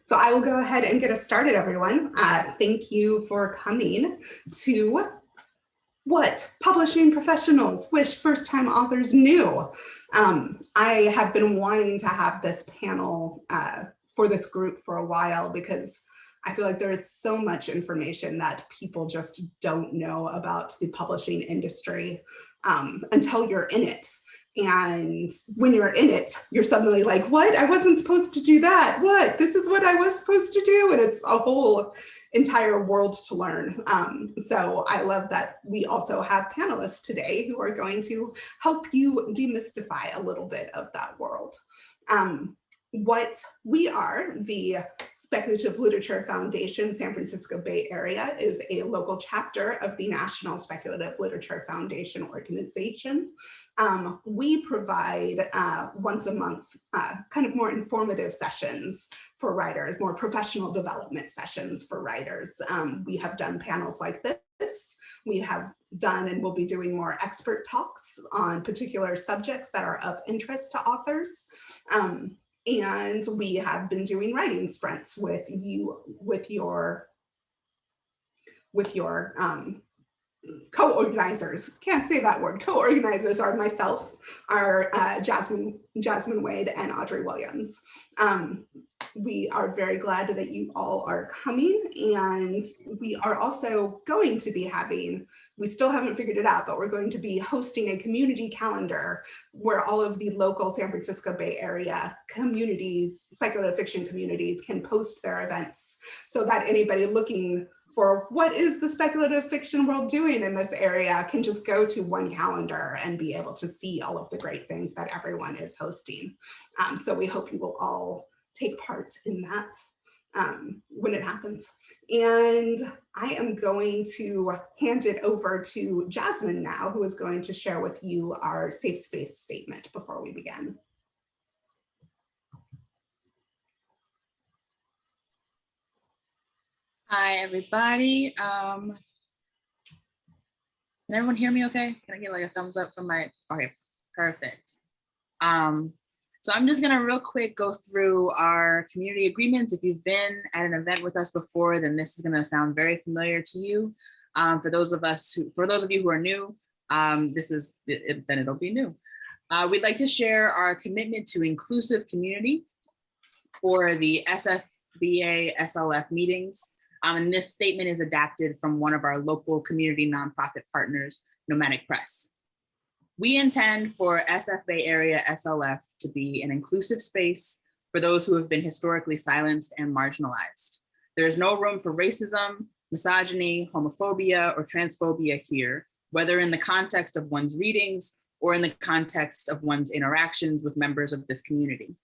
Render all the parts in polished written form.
So I will go ahead and get us started, everyone. Thank you for coming to What Publishing Professionals Wish First-Time Authors Knew. I have been wanting to have this panel for this group for a while because I feel like there is so much information that people just don't know about the publishing industry until you're in it. And when you're in it, you're suddenly like, what? I wasn't supposed to do that. What? This is what I was supposed to do. And it's a whole entire world to learn. So I love that we also have panelists today who are going to help you demystify a little bit of that world. What we are, the Speculative Literature Foundation, San Francisco Bay Area, is a local chapter of the National Speculative Literature Foundation organization. We provide once a month kind of more informative sessions for writers, more professional development sessions for writers. We have done panels like this. We have done and will be doing more expert talks on particular subjects that are of interest to authors. And we have been doing writing sprints with you, with your co-organizers. Can't say that word. Co-organizers are myself, are Jasmine Wade and Audrey Williams. We are very glad that you all are coming, and we are also going to be having, we still haven't figured it out, but we're going to be hosting a community calendar where all of the local San Francisco Bay Area communities, speculative fiction communities, can post their events so that anybody looking for what is the speculative fiction world doing in this area can just go to one calendar and be able to see all of the great things that everyone is hosting. So we hope you will all take part in that when it happens. And I am going to hand it over to Jasmine now, who is going to share with you our safe space statement before we begin. Hi, everybody. Can everyone hear me okay? Can I get like a thumbs up from my, okay, perfect. So I'm just gonna real quick go through our community agreements. If you've been at an event with us before, then this is gonna sound very familiar to you. For those of you who are new, then it'll be new. We'd like to share our commitment to inclusive community for the SFBA SLF meetings. And this statement is adapted from one of our local community nonprofit partners, Nomadic Press. We intend for SF Bay Area SLF to be an inclusive space for those who have been historically silenced and marginalized. There is no room for racism, misogyny, homophobia, or transphobia here, whether in the context of one's readings or in the context of one's interactions with members of this community.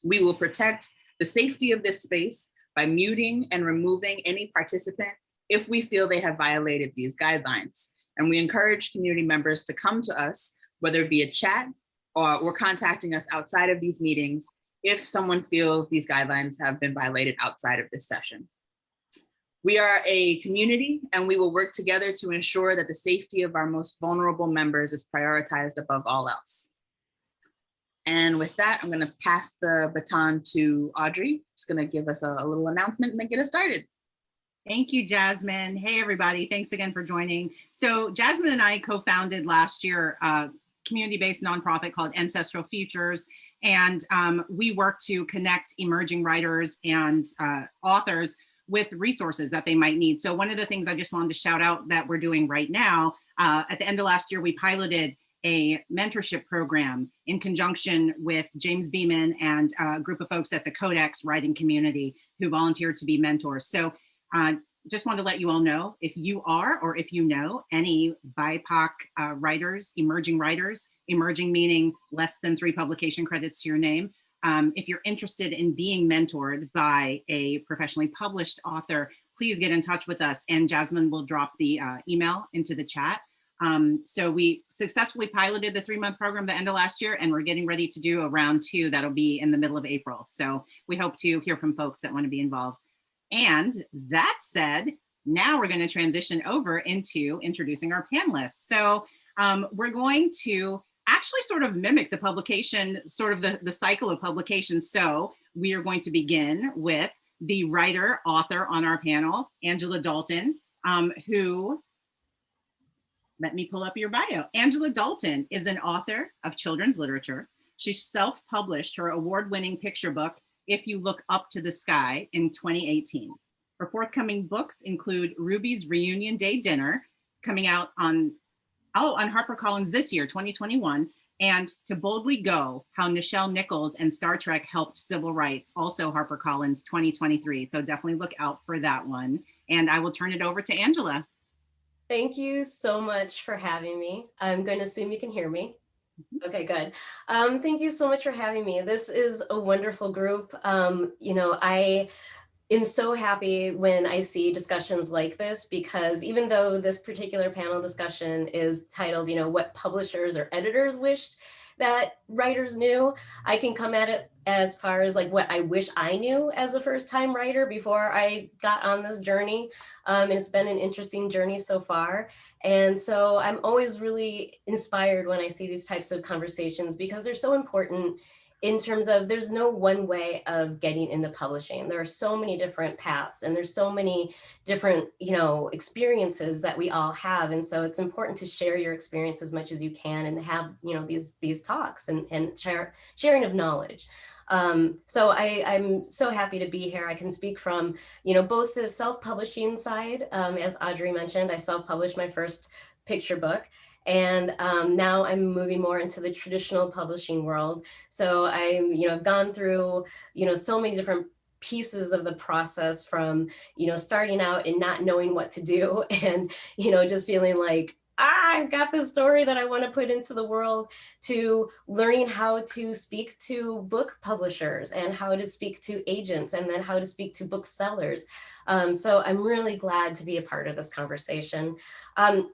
We will protect the safety of this space by muting and removing any participant if we feel they have violated these guidelines. And we encourage community members to come to us, whether via chat or contacting us outside of these meetings, if someone feels these guidelines have been violated outside of this session. We are a community, and we will work together to ensure that the safety of our most vulnerable members is prioritized above all else. And with that, I'm gonna pass the baton to Audrey. She's gonna give us a little announcement and then get us started. Thank you, Jasmine. Hey, everybody. Thanks again for joining. So Jasmine and I co-founded last year a community-based nonprofit called Ancestral Futures. And we work to connect emerging writers and authors with resources that they might need. So one of the things I just wanted to shout out that we're doing right now, at the end of last year, we piloted a mentorship program in conjunction with James Beeman and a group of folks at the Codex writing community who volunteered to be mentors. So just want to let you all know, if you are, or if you know any BIPOC writers, emerging meaning less than 3 publication credits to your name. If you're interested in being mentored by a professionally published author, please get in touch with us, and Jasmine will drop the email into the chat. So we successfully piloted the 3-month program at the end of last year, and we're getting ready to do a round 2 that'll be in the middle of April. So we hope to hear from folks that want to be involved. And that said, now we're going to transition over into introducing our panelists. So we're going to actually sort of mimic the publication, sort of the cycle of publications. So we are going to begin with the writer, author on our panel, Angela Dalton, who, let me pull up your bio. Angela Dalton is an author of children's literature. She self-published her award-winning picture book, If You Look Up to the Sky, in 2018. Her forthcoming books include Ruby's Reunion Day Dinner, coming out on HarperCollins this year, 2021, and To Boldly Go, How Nichelle Nichols and Star Trek Helped Civil Rights, also HarperCollins 2023. So definitely look out for that one. And I will turn it over to Angela. Thank you so much for having me. I'm going to assume you can hear me. Okay, good. Thank you so much for having me. This is a wonderful group. I am so happy when I see discussions like this, because even though this particular panel discussion is titled, what publishers or editors wished that writers knew, I can come at it as far as like what I wish I knew as a first-time writer before I got on this journey. And it's been an interesting journey so far. And so I'm always really inspired when I see these types of conversations, because they're so important in terms of there's no one way of getting into publishing. There are so many different paths, and there's so many different, experiences that we all have. And so it's important to share your experience as much as you can and have, these talks and sharing of knowledge. So I'm so happy to be here. I can speak from, both the self-publishing side. As Audrey mentioned, I self-published my first picture book. And now I'm moving more into the traditional publishing world. So I've gone through, so many different pieces of the process, from, starting out and not knowing what to do, and, just feeling like, I've got this story that I want to put into the world, to learning how to speak to book publishers and how to speak to agents, and then how to speak to booksellers. So I'm really glad to be a part of this conversation.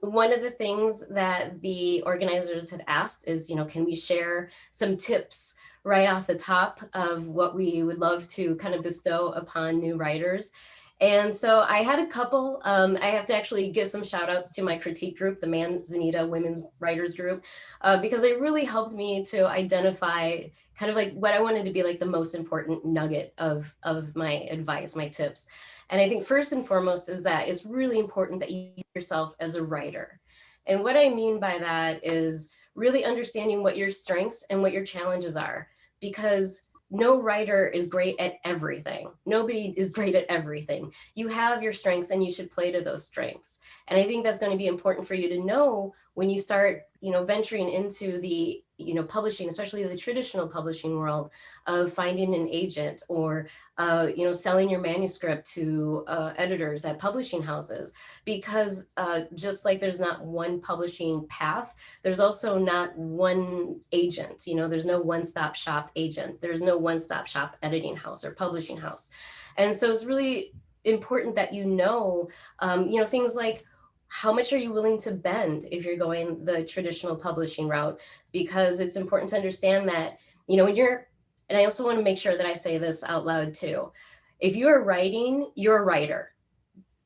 One of the things that the organizers had asked is, can we share some tips right off the top of what we would love to kind of bestow upon new writers? And so I had a couple. I have to actually give some shout outs to my critique group, the Manzanita Women's Writers Group, because they really helped me to identify kind of like what I wanted to be like the most important nugget of my advice, my tips. And I think first and foremost is that it's really important that you see yourself as a writer. And what I mean by that is really understanding what your strengths and what your challenges are, because no writer is great at everything. Nobody is great at everything. You have your strengths and you should play to those strengths. And I think that's going to be important for you to know when you start, venturing into the, publishing, especially the traditional publishing world, of finding an agent or, selling your manuscript to editors at publishing houses. Because just like there's not one publishing path, there's also not one agent. There's no one-stop shop agent. There's no one-stop shop editing house or publishing house. And so it's really important that things like, how much are you willing to bend if you're going the traditional publishing route? Because it's important to understand that, when you're, and I also want to make sure that I say this out loud too. If you're writing, you're a writer.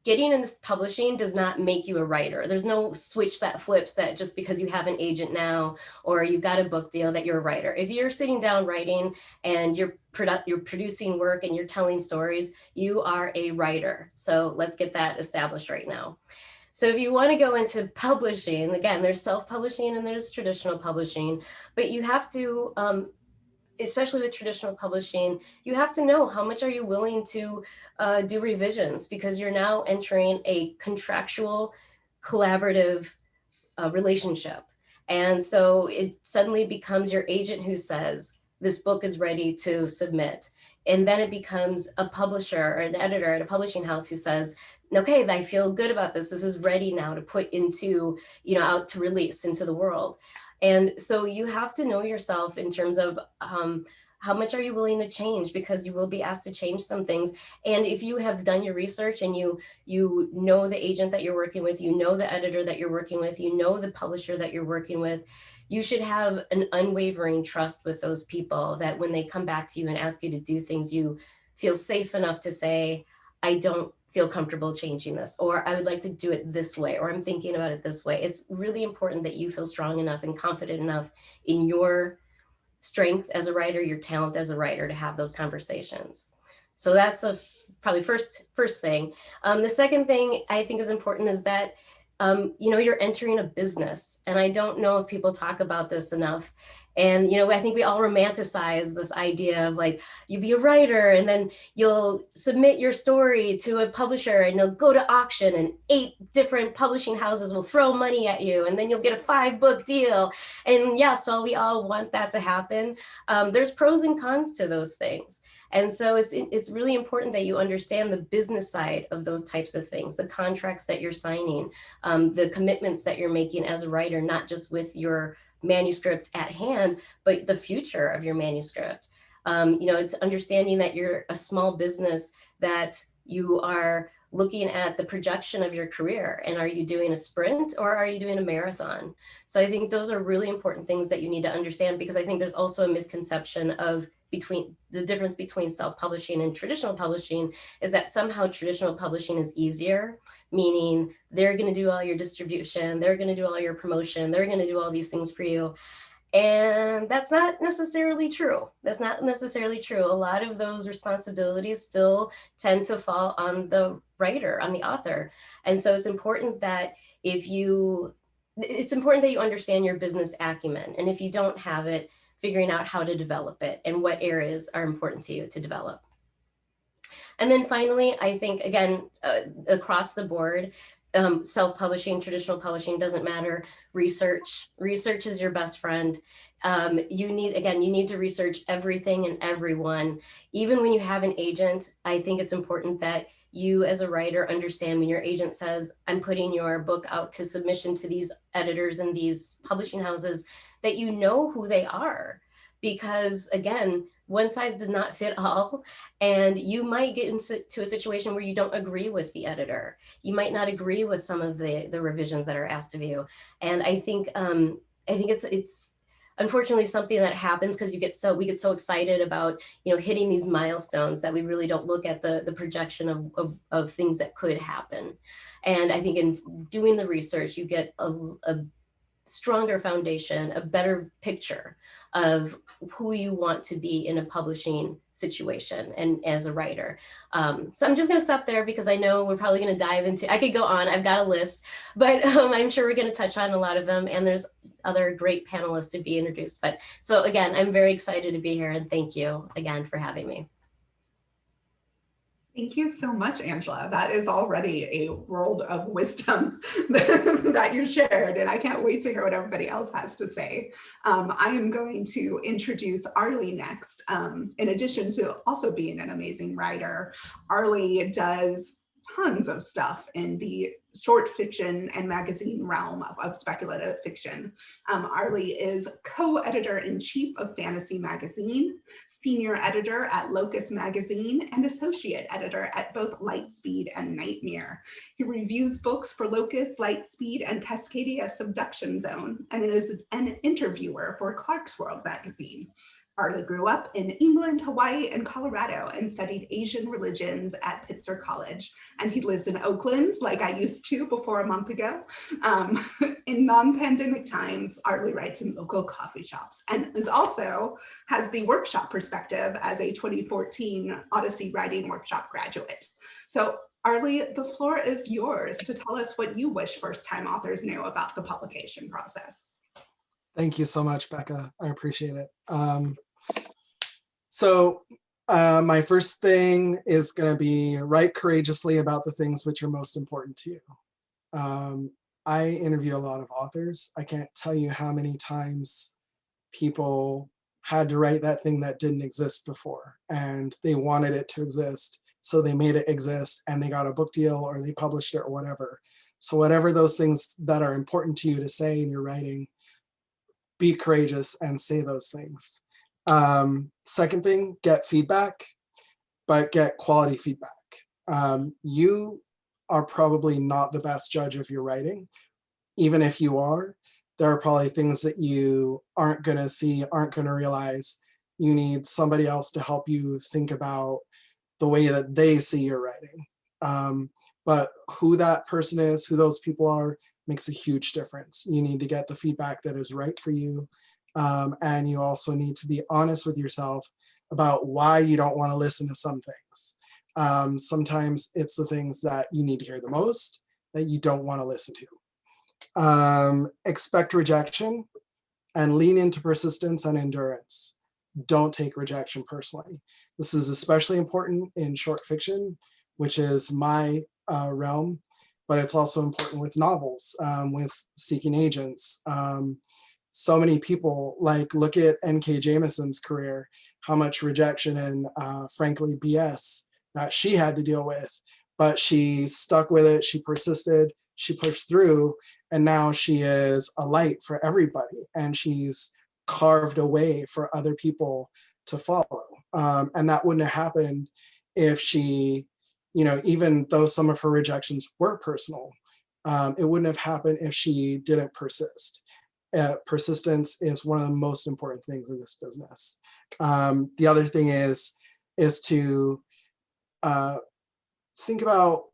Getting into publishing does not make you a writer. There's no switch that flips that just because you have an agent now or you've got a book deal that you're a writer. If you're sitting down writing and you're producing work and you're telling stories, you are a writer. So let's get that established right now. So if you want to go into publishing, again, there's self-publishing and there's traditional publishing, but you have to, especially with traditional publishing, you have to know how much are you willing to do revisions, because you're now entering a contractual, collaborative relationship. And so it suddenly becomes your agent who says, this book is ready to submit. And then it becomes a publisher or an editor at a publishing house who says, okay, I feel good about this. This is ready now to put into, out to release into the world. And so you have to know yourself in terms of how much are you willing to change, because you will be asked to change some things. And if you have done your research and you know the agent that you're working with, you know the editor that you're working with, you know the publisher that you're working with, you should have an unwavering trust with those people that when they come back to you and ask you to do things, you feel safe enough to say, I don't feel comfortable changing this, or I would like to do it this way, or I'm thinking about it this way. It's really important that you feel strong enough and confident enough in your strength as a writer, your talent as a writer, to have those conversations. So that's the probably first thing. The second thing I think is important is that you're entering a business, and I don't know if people talk about this enough. And, I think we all romanticize this idea of like, you be a writer and then you'll submit your story to a publisher and you'll go to auction and 8 different publishing houses will throw money at you and then you'll get a 5-book deal. And yes, while we all want that to happen, there's pros and cons to those things. And so it's really important that you understand the business side of those types of things, the contracts that you're signing, the commitments that you're making as a writer, not just with your manuscript at hand, but the future of your manuscript. It's understanding that you're a small business, that you are looking at the projection of your career, and are you doing a sprint or are you doing a marathon? So I think those are really important things that you need to understand, because I think there's also a misconception of the difference between self-publishing and traditional publishing is that somehow traditional publishing is easier, meaning they're going to do all your distribution, they're going to do all your promotion, they're going to do all these things for you. And that's not necessarily true. That's not necessarily true. A lot of those responsibilities still tend to fall on the writer, on the author. And so it's important that you understand your business acumen. And if you don't have it, figuring out how to develop it and what areas are important to you to develop. And then finally, I think, again, across the board, self-publishing, traditional publishing, doesn't matter. Research is your best friend. You need to research everything and everyone. Even when you have an agent, I think it's important that you as a writer understand when your agent says, I'm putting your book out to submission to these editors and these publishing houses, that you know who they are. Because again, one size does not fit all, and you might get into a situation where you don't agree with the editor. You might not agree with some of the revisions that are asked of you. And I think it's unfortunately something that happens because we get so excited about hitting these milestones that we really don't look at the projection of things that could happen. And I think in doing the research, you get a stronger foundation, a better picture of who you want to be in a publishing situation and as a writer. So I'm just going to stop there because I know we're probably going to dive into, I could go on, I've got a list, but I'm sure we're going to touch on a lot of them, and there's other great panelists to be introduced. But so again, I'm very excited to be here, and thank you again for having me. Thank you so much, Angela. That is already a world of wisdom that you shared, and I can't wait to hear what everybody else has to say. I am going to introduce Arley next. In addition to also being an amazing writer, Arley does tons of stuff in the short fiction and magazine realm of speculative fiction. Arley is co-editor-in-chief of Fantasy Magazine, senior editor at Locus Magazine, and associate editor at both Lightspeed and Nightmare. He reviews books for Locus, Lightspeed, and Cascadia Subduction Zone, and is an interviewer for Clarkesworld magazine. Arley grew up in England, Hawaii, and Colorado, and studied Asian religions at Pitzer College. And he lives in Oakland, like I used to before a month ago. In non-pandemic times, Arley writes in local coffee shops, and has the workshop perspective as a 2014 Odyssey Writing Workshop graduate. So Arley, the floor is yours to tell us what you wish first-time authors knew about the publication process. Thank you so much, Becca. I appreciate it. So my first thing is going to be write courageously about the things which are most important to you. I interview a lot of authors. I can't tell you how many times people had to write that thing that didn't exist before, and they wanted it to exist. So they made it exist, and they got a book deal, or they published it, or whatever. So whatever those things that are important to you to say in your writing, be courageous and say those things. Second thing, get feedback, but get quality feedback. You are probably not the best judge of your writing. Even if you are, there are probably things that you aren't going to see, aren't going to realize. You need somebody else to help you think about the way that they see your writing. But who that person is, who those people are, makes a huge difference. You need to get the feedback that is right for you. And you also need to be honest with yourself about why you don't want to listen to some things. Sometimes it's the things that you need to hear the most that you don't want to listen to. Expect rejection and lean into persistence and endurance. Don't take rejection personally. This is especially important in short fiction, which is my realm, but it's also important with novels, with Seeking Agents. So many people, like, look at N.K. Jamison's career, how much rejection and frankly BS that she had to deal with, but she stuck with it, she persisted, she pushed through, and now she is a light for everybody, and she's carved a way for other people to follow. And that wouldn't have happened if she, even though some of her rejections were personal, it wouldn't have happened if she didn't persist. Persistence is one of the most important things in this business. The other thing is to think about,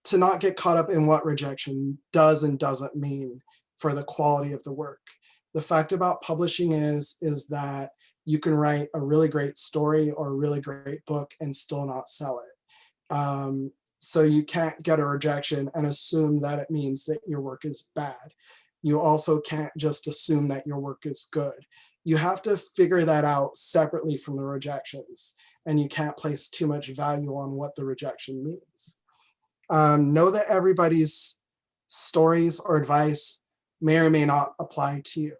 to not get caught up in what rejection does and doesn't mean for the quality of the work. The fact about publishing is that you can write a really great story or a really great book and still not sell it. So you can't get a rejection and assume that it means that your work is bad. You also can't just assume that your work is good. You have to figure that out separately from the rejections, and you can't place too much value on what the rejection means. Know that everybody's stories or advice may or may not apply to you.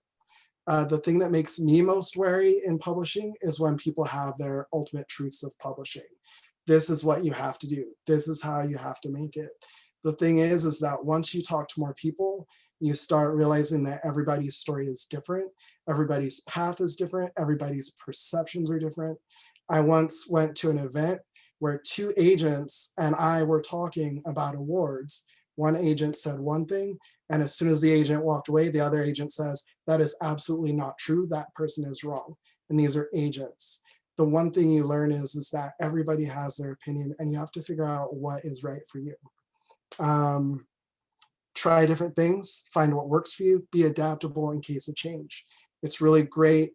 The thing that makes me most wary in publishing is when people have their ultimate truths of publishing. This is what you have to do. This is how you have to make it. The thing is that once you talk to more people, you start realizing that everybody's story is different. Everybody's path is different. Everybody's perceptions are different. I once went to an event where two agents and I were talking about awards. One agent said one thing, and as soon as the agent walked away, the other agent says, that is absolutely not true. That person is wrong. And these are agents. The one thing you learn is that everybody has their opinion, and you have to figure out what is right for you. Try different things, find what works for you, be adaptable in case of change. It's really great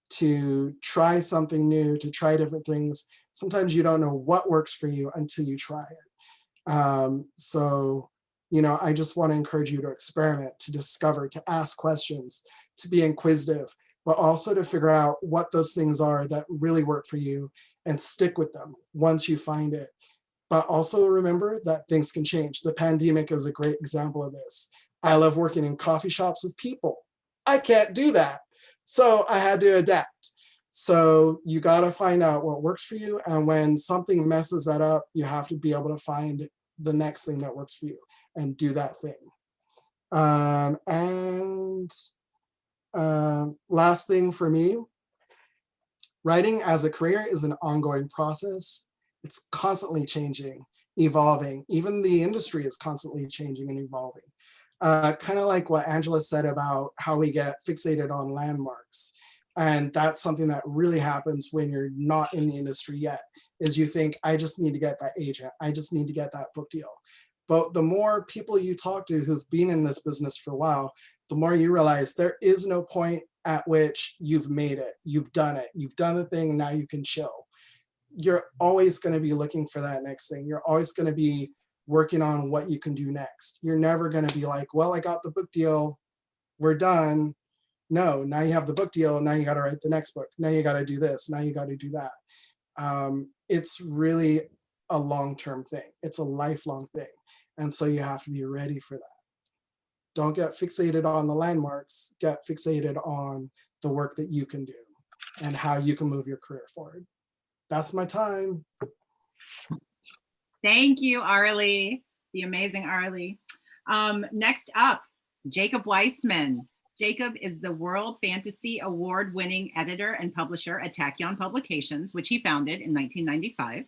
to try something new, to try different things. Sometimes you don't know what works for you until you try it. So, I just want to encourage you to experiment, to discover, to ask questions, to be inquisitive, but also to figure out what those things are that really work for you and stick with them once you find it. But also remember that things can change. The pandemic is a great example of this. I love working in coffee shops with people. I can't do that. So I had to adapt. So you got to find out what works for you. And when something messes that up, you have to be able to find the next thing that works for you and do that thing. Last thing for me, writing as a career is an ongoing process. It's constantly changing, evolving. Even the industry is constantly changing and evolving. Kind of like what Angela said about how we get fixated on landmarks. And that's something that really happens when you're not in the industry yet, is you think, I just need to get that agent. I just need to get that book deal. But the more people you talk to who've been in this business for a while, the more you realize there is no point at which you've made it. You've done it. You've done the thing, now you can chill. You're always going to be looking for that next thing. You're always going to be working on what you can do next. You're never going to be like, well, I got the book deal, we're done. No, now you have the book deal, now you got to write the next book. Now you got to do this, now you got to do that. It's really a long-term thing. It's a lifelong thing. And so you have to be ready for that. Don't get fixated on the landmarks, get fixated on the work that you can do and how you can move your career forward. That's my time. Thank you, Arley, the amazing Arley. Next up, Jacob Weisman. Jacob is the World Fantasy Award-winning editor and publisher at Tachyon Publications, which he founded in 1995.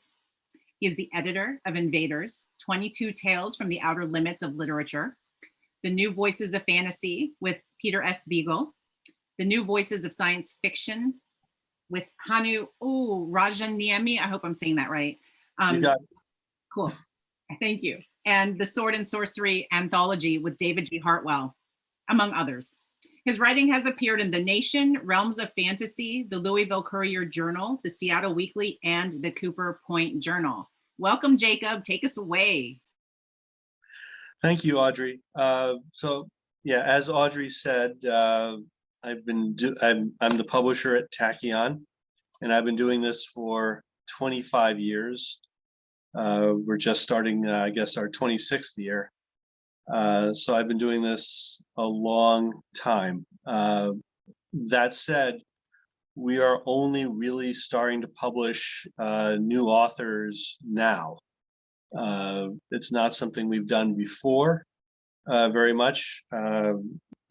He is the editor of Invaders, 22 Tales from the Outer Limits of Literature, The New Voices of Fantasy with Peter S. Beagle, The New Voices of Science Fiction with Hanu Rajaniemi. I hope I'm saying that right. You got it. Cool. Thank you. And The Sword and Sorcery Anthology with David G. Hartwell, among others. His writing has appeared in The Nation, Realms of Fantasy, the Louisville Courier Journal, the Seattle Weekly, and the Cooper Point Journal. Welcome, Jacob. Take us away. Thank you, Audrey. So yeah, as Audrey said, I'm the publisher at Tachyon, and I've been doing this for 25 years. We're just starting, I guess, our 26th year. So I've been doing this a long time. That said, we are only really starting to publish new authors now. It's not something we've done before very much.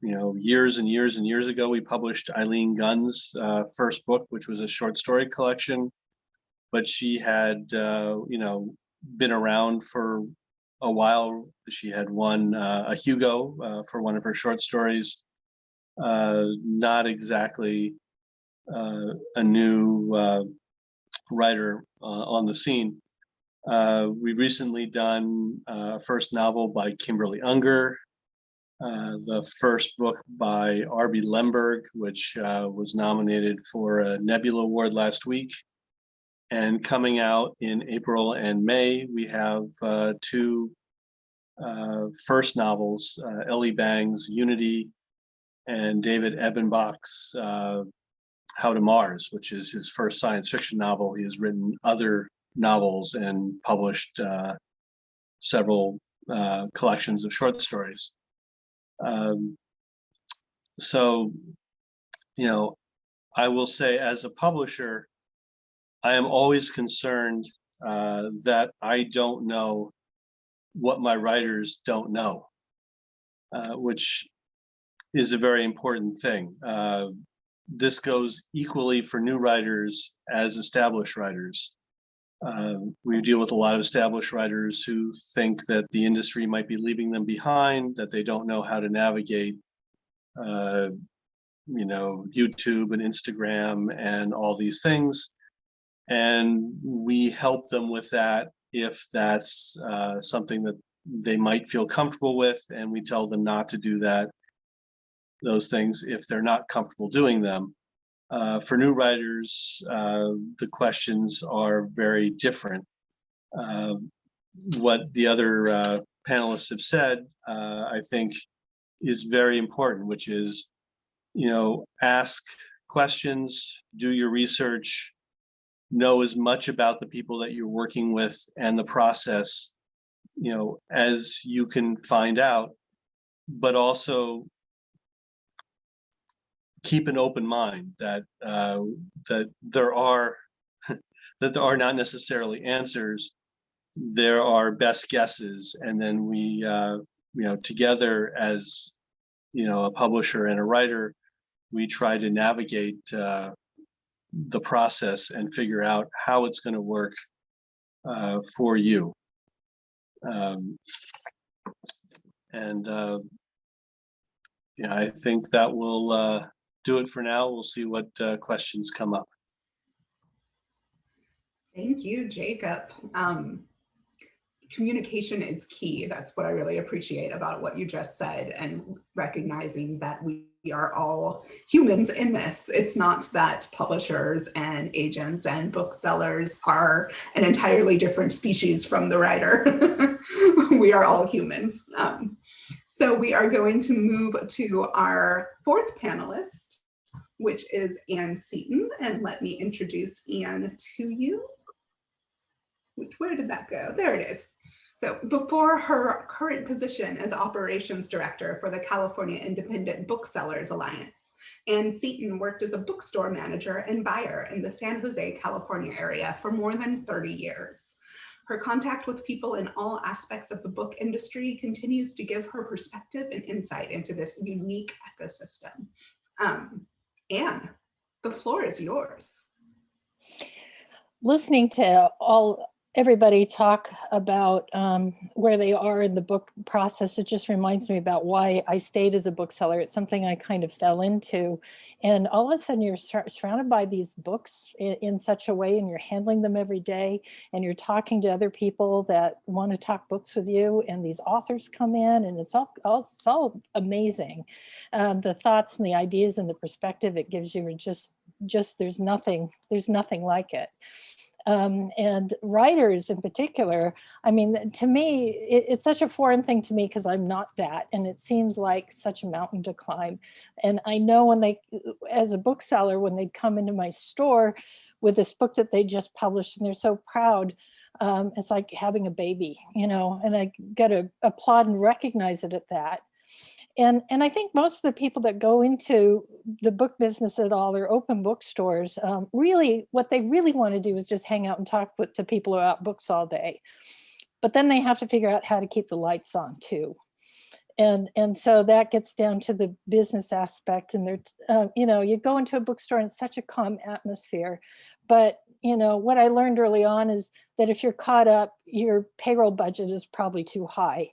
Years and years and years ago, we published Eileen Gunn's first book, which was a short story collection, but she had, been around for a while. She had won a Hugo for one of her short stories. Not exactly a new writer on the scene. We recently done a first novel by Kimberly Unger, the first book by R.B. Lemberg, which was nominated for a Nebula Award last week. And coming out in April and May, we have two first novels, Ellie Bang's Unity and David Ebenbach's How to Mars, which is his first science fiction novel. He has written other novels and published several collections of short stories. So, I will say, as a publisher, I am always concerned that I don't know what my writers don't know, which is a very important thing. This goes equally for new writers as established writers. We deal with a lot of established writers who think that the industry might be leaving them behind, that they don't know how to navigate, YouTube and Instagram and all these things. And we help them with that if that's something that they might feel comfortable with, and we tell them not to do those things if they're not comfortable doing them. For new writers, the questions are very different. What the other panelists have said, I think, is very important, which is, ask questions, do your research, know as much about the people that you're working with and the process, as you can find out, but also keep an open mind that there are not necessarily answers. There are best guesses, and then we together as a publisher and a writer, we try to navigate the process and figure out how it's going to work for you. I think that will do it for now. We'll see what questions come up. Thank you, Jacob. Communication is key. That's what I really appreciate about what you just said, and recognizing that we are all humans in this. It's not that publishers and agents and booksellers are an entirely different species from the writer. We are all humans. So we are going to move to our fourth panelist, which is Anne Seaton. And let me introduce Anne to you. Where did that go? There it is. So before her current position as operations director for the California Independent Booksellers Alliance, Anne Seaton worked as a bookstore manager and buyer in the San Jose, California area for more than 30 years. Her contact with people in all aspects of the book industry continues to give her perspective and insight into this unique ecosystem. Anne, the floor is yours. Listening to everybody talk about where they are in the book process, it just reminds me about why I stayed as a bookseller. It's something I kind of fell into, and all of a sudden you're surrounded by these books in such a way, and you're handling them every day, and you're talking to other people that want to talk books with you, and these authors come in, and it's all amazing. The thoughts and the ideas and the perspective it gives you are just there's nothing like it. And writers in particular. I mean, to me, it's such a foreign thing to me because I'm not that. And it seems like such a mountain to climb. And I know when they, as a bookseller, when they'd come into my store with this book that they just published and they're so proud, it's like having a baby, you know, and I got to applaud and recognize it at that. And I think most of the people that go into the book business at all or open bookstores, really what they really want to do is just hang out and talk to people about books all day. But then they have to figure out how to keep the lights on too. And so that gets down to the business aspect. And they're, you know, you go into a bookstore and it's such a calm atmosphere. But, you know, what I learned early on is that if you're caught up, your payroll budget is probably too high.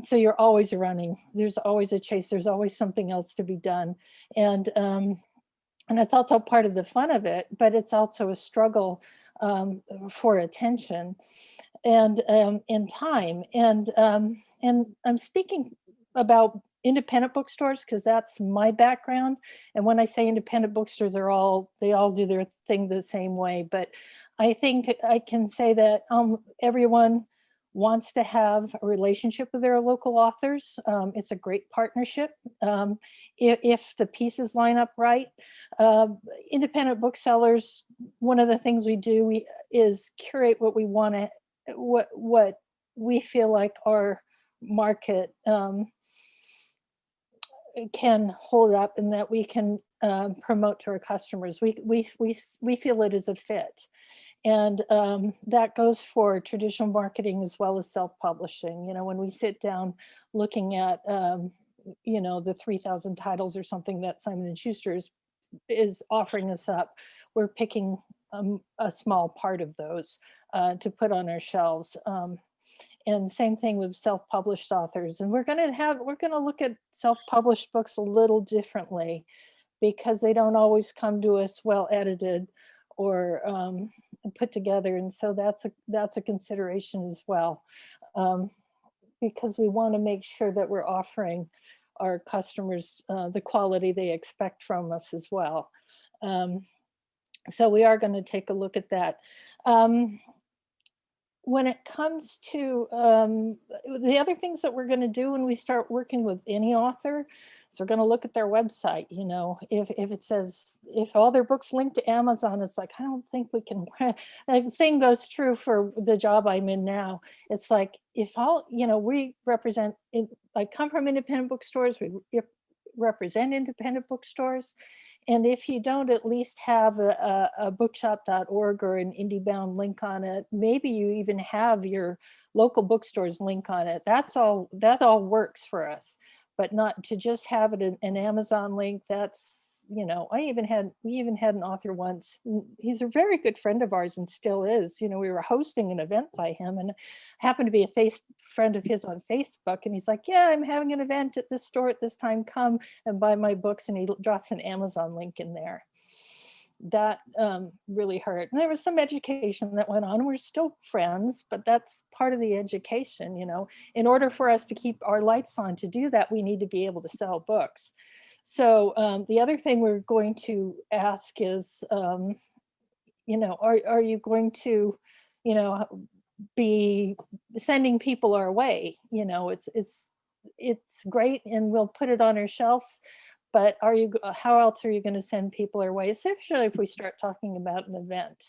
So you're always running. There's always a chase. There's always something else to be done. And it's also part of the fun of it, but it's also a struggle for attention and in time. And I'm speaking about independent bookstores because that's my background. And when I say independent bookstores, they all do their thing the same way. But I think I can say that everyone wants to have a relationship with their local authors. It's a great partnership if the pieces line up right. Independent booksellers, one of the things we do is curate what we want to, what we feel like our market can hold up and that we can promote to our customers. We feel it is a fit. And that goes for traditional marketing as well as self-publishing. You know, when we sit down looking at, you know, the 3,000 titles or something that Simon & Schuster is offering us up, we're picking a small part of those to put on our shelves. And same thing with self-published authors. And we're going to look at self-published books a little differently because they don't always come to us well edited or put together. And so that's a consideration as well, because we want to make sure that we're offering our customers the quality they expect from us as well. So we are going to take a look at that. When it comes to the other things that we're going to do when we start working with any author, so we're going to look at their website. You know, if it says, if all their books link to Amazon, it's like, I don't think we can. The same goes true for the job I'm in now. It's like, if all, you know, we represent, I come from independent bookstores, we represent independent bookstores. And if you don't at least have a bookshop.org or an IndieBound link on it, maybe you even have your local bookstore's link on it. That all works for us, but not to just have it an Amazon link. That's, you know, we even had an author once. He's a very good friend of ours and still is. You know, we were hosting an event by him and happened to be a friend of his on Facebook. And he's like, yeah, I'm having an event at this store at this time. Come and buy my books. And he drops an Amazon link in there. That really hurt. And there was some education that went on. We're still friends, but that's part of the education. You know, in order for us to keep our lights on to do that, we need to be able to sell books. So the other thing we're going to ask is, you know, are you going to, you know, be sending people our way? You know, it's great and we'll put it on our shelves, but how else are you going to send people our way? Especially if we start talking about an event.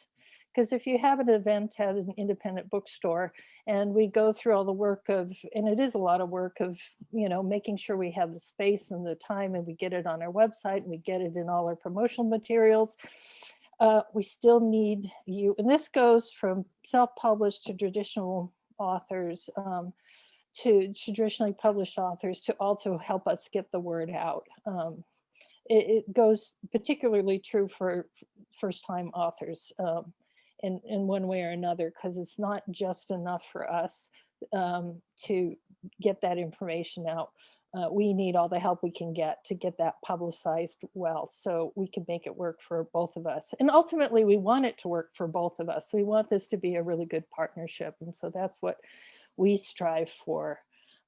Because if you have an event at an independent bookstore and we go through all the work of, and it is a lot of work of, you know, making sure we have the space and the time and we get it on our website and we get it in all our promotional materials, we still need you. And this goes from self-published to traditional authors, to traditionally published authors to also help us get the word out. It goes particularly true for first-time authors. In one way or another, because it's not just enough for us to get that information out. We need all the help we can get to get that publicized well, so we can make it work for both of us. And ultimately, we want it to work for both of us. We want this to be a really good partnership, and so that's what we strive for.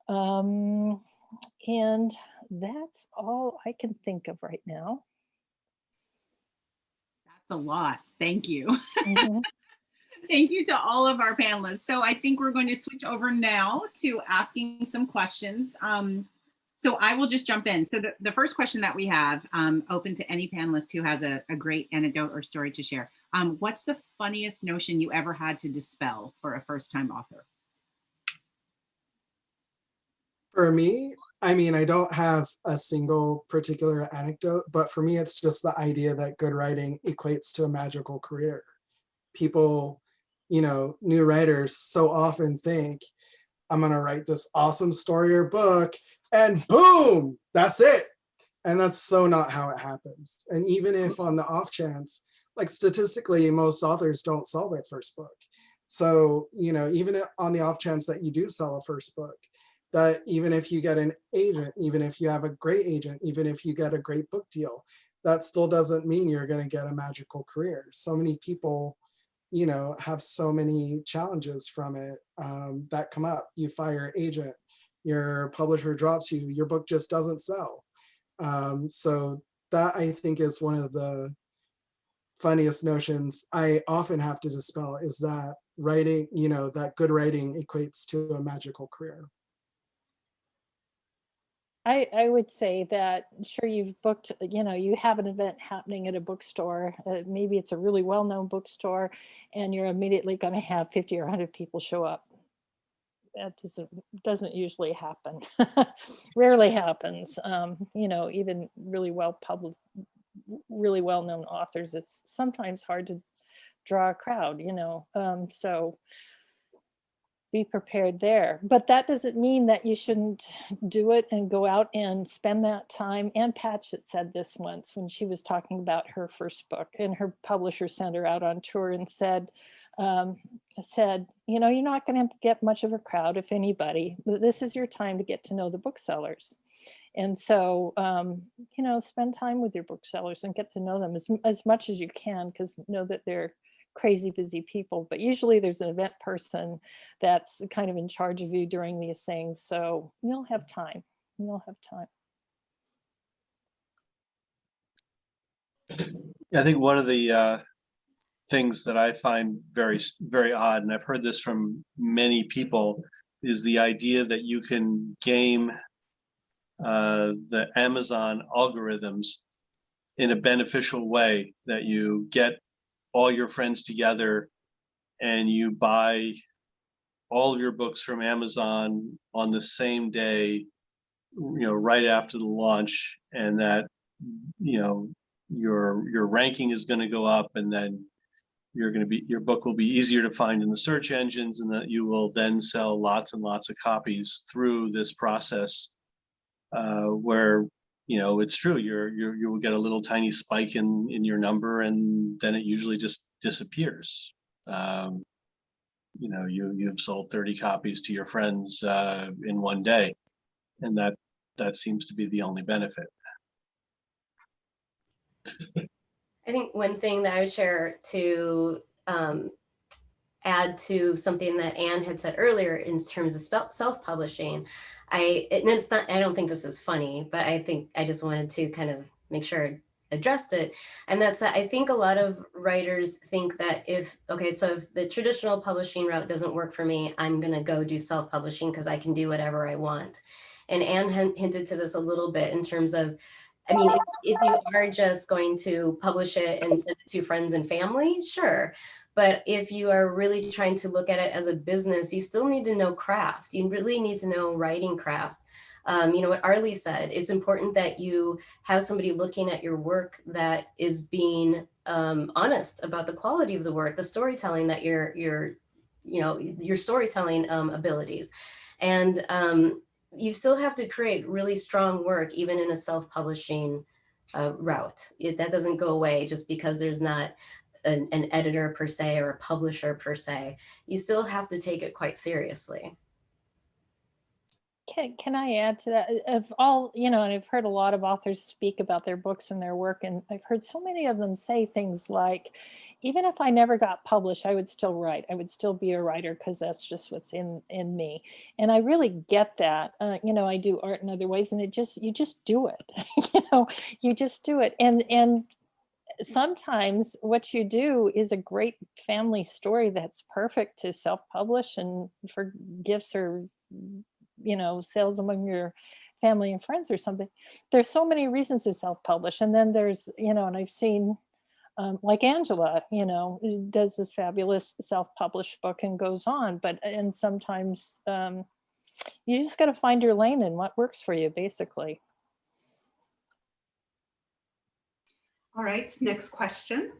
And that's all I can think of right now. That's a lot. Thank you. Mm-hmm. Thank you to all of our panelists. So I think we're going to switch over now to asking some questions. So I will just jump in. So the first question that we have, open to any panelist who has a great anecdote or story to share. What's the funniest notion you ever had to dispel for a first-time author? For me, I mean, I don't have a single particular anecdote, but for me, it's just the idea that good writing equates to a magical career. People, new writers so often think, I'm going to write this awesome story or book, and boom, that's it. And that's so not how it happens. And even if on the off chance, like statistically, most authors don't sell their first book. So, even on the off chance that you do sell a first book, that even if you get an agent, even if you have a great agent, even if you get a great book deal, that still doesn't mean you're going to get a magical career. So many people, have so many challenges from it that come up. You fire an agent, your publisher drops you, your book just doesn't sell. So that I think is one of the funniest notions I often have to dispel, is that writing, that good writing equates to a magical career. I would say that, sure, you've booked, you have an event happening at a bookstore. Maybe it's a really well-known bookstore, and you're immediately going to have 50 or 100 people show up. That doesn't usually happen. Rarely happens. Even really well-known authors, it's sometimes hard to draw a crowd. So be prepared there. But that doesn't mean that you shouldn't do it and go out and spend that time. Ann Patchett said this once when she was talking about her first book, and her publisher sent her out on tour and said, you're not going to get much of a crowd, if anybody. This is your time to get to know the booksellers. And so, spend time with your booksellers and get to know them as much as you can, because know that they're crazy busy people, but usually there's an event person that's kind of in charge of you during these things. So you'll have time. I think one of the things that I find very, very odd, and I've heard this from many people, is the idea that you can game the Amazon algorithms in a beneficial way, that you get all your friends together and you buy all of your books from Amazon on the same day, right after the launch, and that, your ranking is going to go up, and then your book will be easier to find in the search engines, and that you will then sell lots and lots of copies through this process, where it's true, you will get a little tiny spike in your number, and then it usually just disappears. You've sold 30 copies to your friends in one day, and that seems to be the only benefit. I think one thing that I would share to add to something that Anne had said earlier in terms of self-publishing, I don't think this is funny, but I just wanted to kind of make sure I addressed it. And that's that I think a lot of writers think that if the traditional publishing route doesn't work for me, I'm going to go do self-publishing because I can do whatever I want. And Anne hinted to this a little bit in terms of, if you are just going to publish it and send it to friends and family, sure. But if you are really trying to look at it as a business, you still need to know craft. You really need to know writing craft. What Arley said, it's important that you have somebody looking at your work that is being honest about the quality of the work, the storytelling that your storytelling abilities. And you still have to create really strong work, even in a self-publishing route. That doesn't go away just because there's not an editor per se or a publisher per se. You still have to take it quite seriously. Can I add to that? Of all, and I've heard a lot of authors speak about their books and their work, and I've heard so many of them say things like, even if I never got published, I would still write. I would still be a writer because that's just what's in me. And I really get that. I do art in other ways, and you just do it. You just do it. And sometimes what you do is a great family story that's perfect to self-publish and for gifts or, you know, sales among your family and friends or something. There's so many reasons to self-publish. And then there's, you know, and I've seen like Angela, you know, does this fabulous self-published book and goes on, and sometimes you just got to find your lane and what works for you, basically. All right, next question.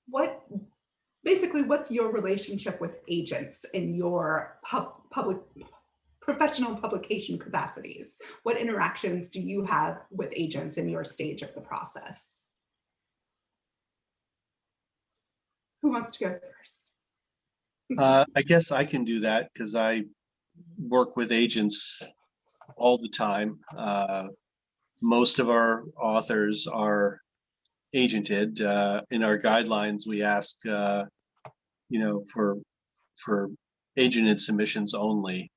What's your relationship with agents in your professional publication capacities? What interactions do you have with agents in your stage of the process? Who wants to go first? I guess I can do that because I work with agents all the time. Most of our authors are agented. In our guidelines, we ask, you know, for agented submissions only.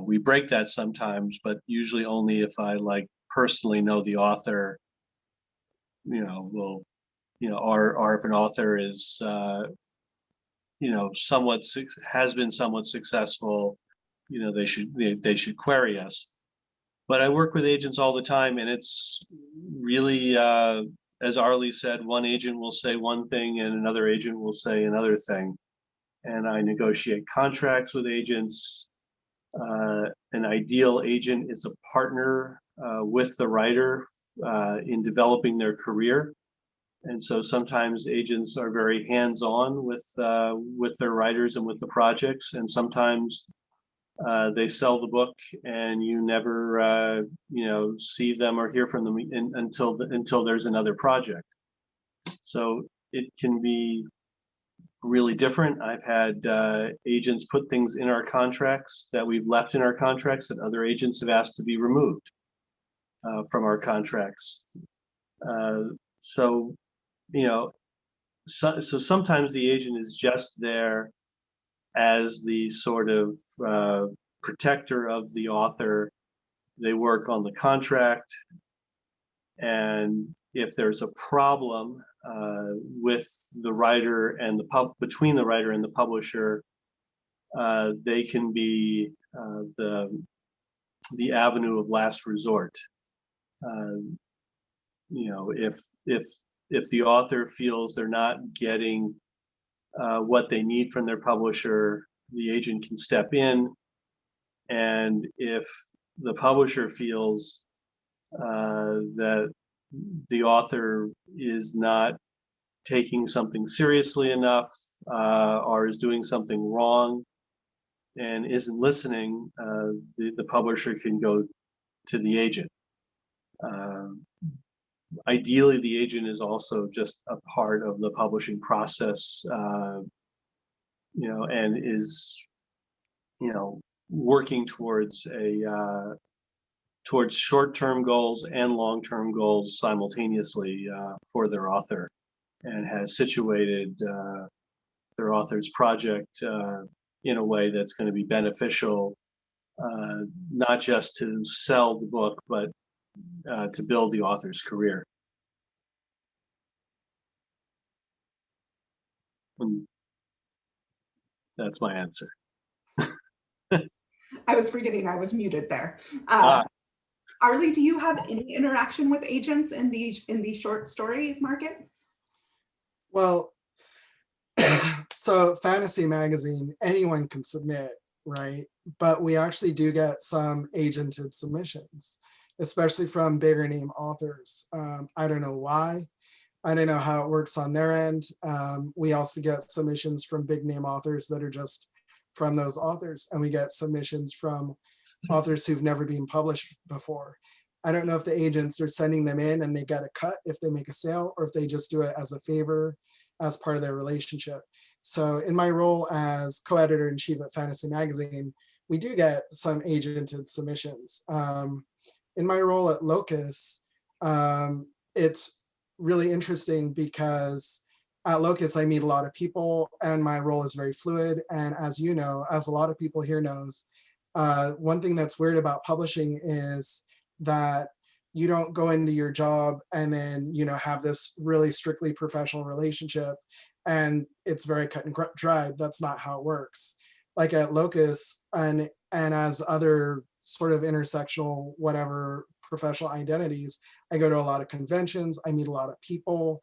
We break that sometimes, but usually only if I like personally know the author. You know, will, you know, or if an author is, you know, has been somewhat successful, you know, they should query us. But I work with agents all the time, and it's really, as Arley said, one agent will say one thing and another agent will say another thing. And I negotiate contracts with agents. An ideal agent is a partner with the writer in developing their career. And so sometimes agents are very hands-on with their writers and with the projects, and sometimes they sell the book and you never you know, see them or hear from them until there's another project. So it can be really different. I've had agents put things in our contracts that we've left in our contracts that other agents have asked to be removed from our contracts. So, you know, so sometimes the agent is just there as the sort of protector of the author. They work on the contract, and if there's a problem with the writer and between the writer and the publisher, they can be the avenue of last resort. You know, if the author feels they're not getting what they need from their publisher, the agent can step in. And if the publisher feels that the author is not taking something seriously enough or is doing something wrong and isn't listening, the publisher can go to the agent. Ideally, the agent is also just a part of the publishing process, you know, and is, you know, working towards towards short-term goals and long-term goals simultaneously for their author, and has situated their author's project in a way that's going to be beneficial, not just to sell the book, but to build the author's career. And that's my answer. I was forgetting I was muted there. Arley, do you have any interaction with agents in the short story markets? Well, so Fantasy Magazine, anyone can submit, right? But we actually do get some agented submissions, especially from bigger name authors. I don't know why. I don't know how it works on their end. We also get submissions from big name authors that are just from those authors, and we get submissions from authors who've never been published before. I don't know if the agents are sending them in and they get a cut if they make a sale, or if they just do it as a favor as part of their relationship. So in my role as co-editor-in-chief at Fantasy Magazine, we do get some agented submissions. In my role at Locus, it's really interesting because at Locus, I meet a lot of people and my role is very fluid. And as you know, as a lot of people here knows, one thing that's weird about publishing is that you don't go into your job and then, you know, have this really strictly professional relationship and it's very cut and dried. That's not how it works. Like at Locus and as other sort of intersectional, whatever professional identities, I go to a lot of conventions, I meet a lot of people.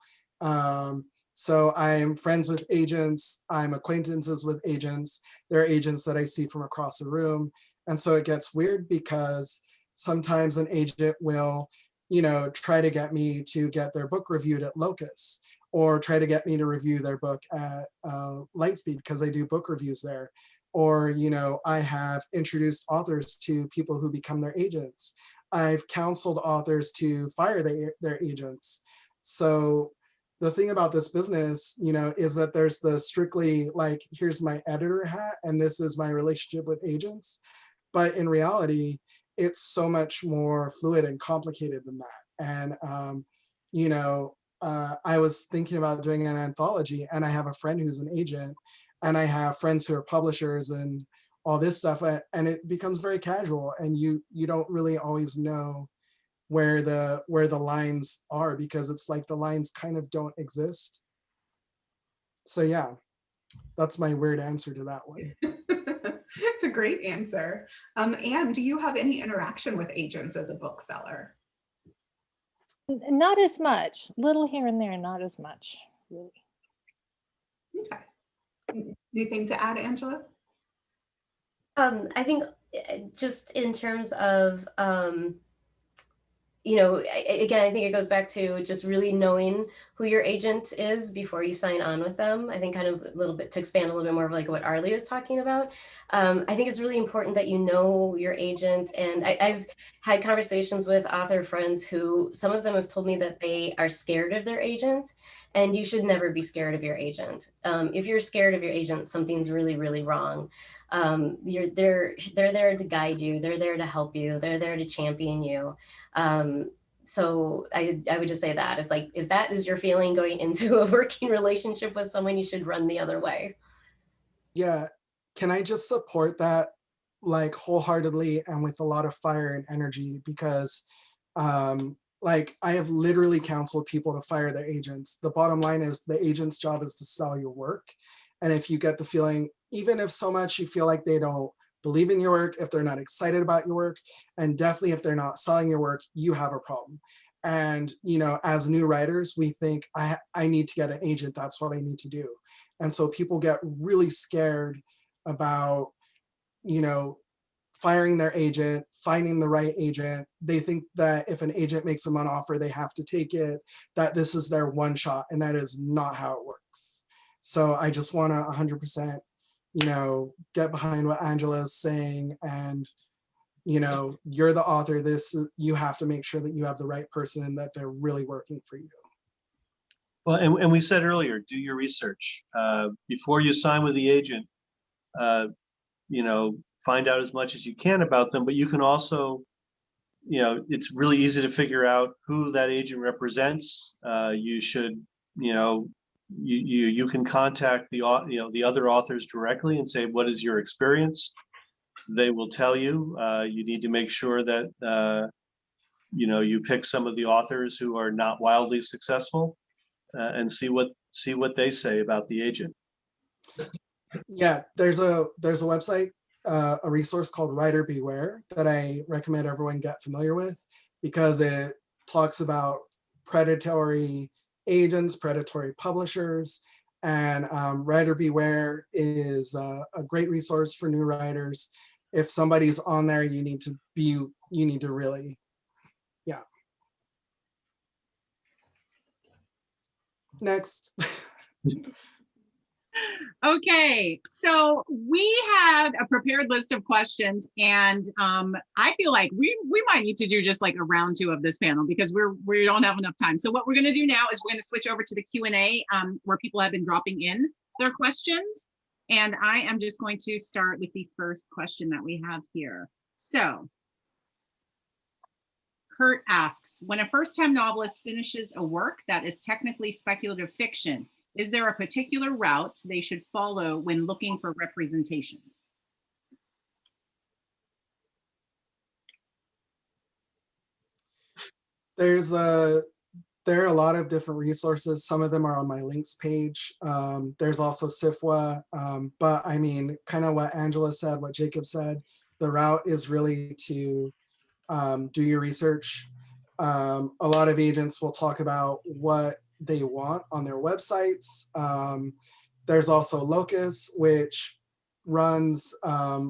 So I'm friends with agents, I'm acquaintances with agents. There are agents that I see from across the room. And so it gets weird because sometimes an agent will, you know, try to get me to get their book reviewed at Locus, or try to get me to review their book at Lightspeed because I do book reviews there. Or, you know, I have introduced authors to people who become their agents. I've counseled authors to fire their agents. So the thing about this business, you know, is that there's the strictly like, here's my editor hat and this is my relationship with agents. But in reality, it's so much more fluid and complicated than that. And, you know, I was thinking about doing an anthology, and I have a friend who's an agent, and I have friends who are publishers and all this stuff, and it becomes very casual, and you don't really always know where the lines are, because it's like the lines kind of don't exist. So yeah, that's my weird answer to that one. It's a great answer. Anne, do you have any interaction with agents as a bookseller? Not as much, little here and there, not as much, really. Okay. Anything to add, Angela? I think just in terms of, you know, again, I think it goes back to just really knowing who your agent is before you sign on with them. I think kind of a little bit to expand a little bit more of like what Arley was talking about. I think it's really important that you know your agent. And I've had conversations with author friends who, some of them have told me that they are scared of their agent, and you should never be scared of your agent. If you're scared of your agent, something's really, really wrong. They're there to guide you. They're there to help you. They're there to champion you. So I would just say that if that is your feeling going into a working relationship with someone, you should run the other way. Yeah, can I just support that like wholeheartedly and with a lot of fire and energy, because like I have literally counseled people to fire their agents. The bottom line is the agent's job is to sell your work. And if you get the feeling, even if so much you feel like they don't believe in your work, if they're not excited about your work, and definitely if they're not selling your work, you have a problem. And, you know, as new writers, we think I need to get an agent. That's what I need to do. And so people get really scared about, you know, firing their agent, finding the right agent. They think that if an agent makes them an offer, they have to take it, that this is their one shot, and that is not how it works. So I just want to 100%, you know, get behind what Angela is saying, and, you know, you're the author. You have to make sure that you have the right person and that they're really working for you. Well, and we said earlier, do your research before you sign with the agent. You know, find out as much as you can about them, but you can also, you know, it's really easy to figure out who that agent represents. You should, you know, you can contact the other authors directly and say, what is your experience? They will tell you. You need to make sure that you know, you pick some of the authors who are not wildly successful, and see what they say about the agent. Yeah, there's a website, a resource called Writer Beware that I recommend everyone get familiar with, because it talks about predatory agents, predatory publishers, and Writer Beware is a great resource for new writers. If somebody's on there, you need to really, yeah. Next. Okay, so we had a prepared list of questions, and I feel like we might need to do just like a round 2 of this panel, because we don't have enough time. So what we're going to do now is we're going to switch over to the Q&A, where people have been dropping in their questions, and I am just going to start with the first question that we have here. So Kurt asks, when a first-time novelist finishes a work that is technically speculative fiction, is there a particular route they should follow when looking for representation? There are a lot of different resources. Some of them are on my links page. There's also SIFWA, but I mean, kind of what Angela said, what Jacob said, the route is really to do your research. A lot of agents will talk about what they want on their websites. There's also Locus, which runs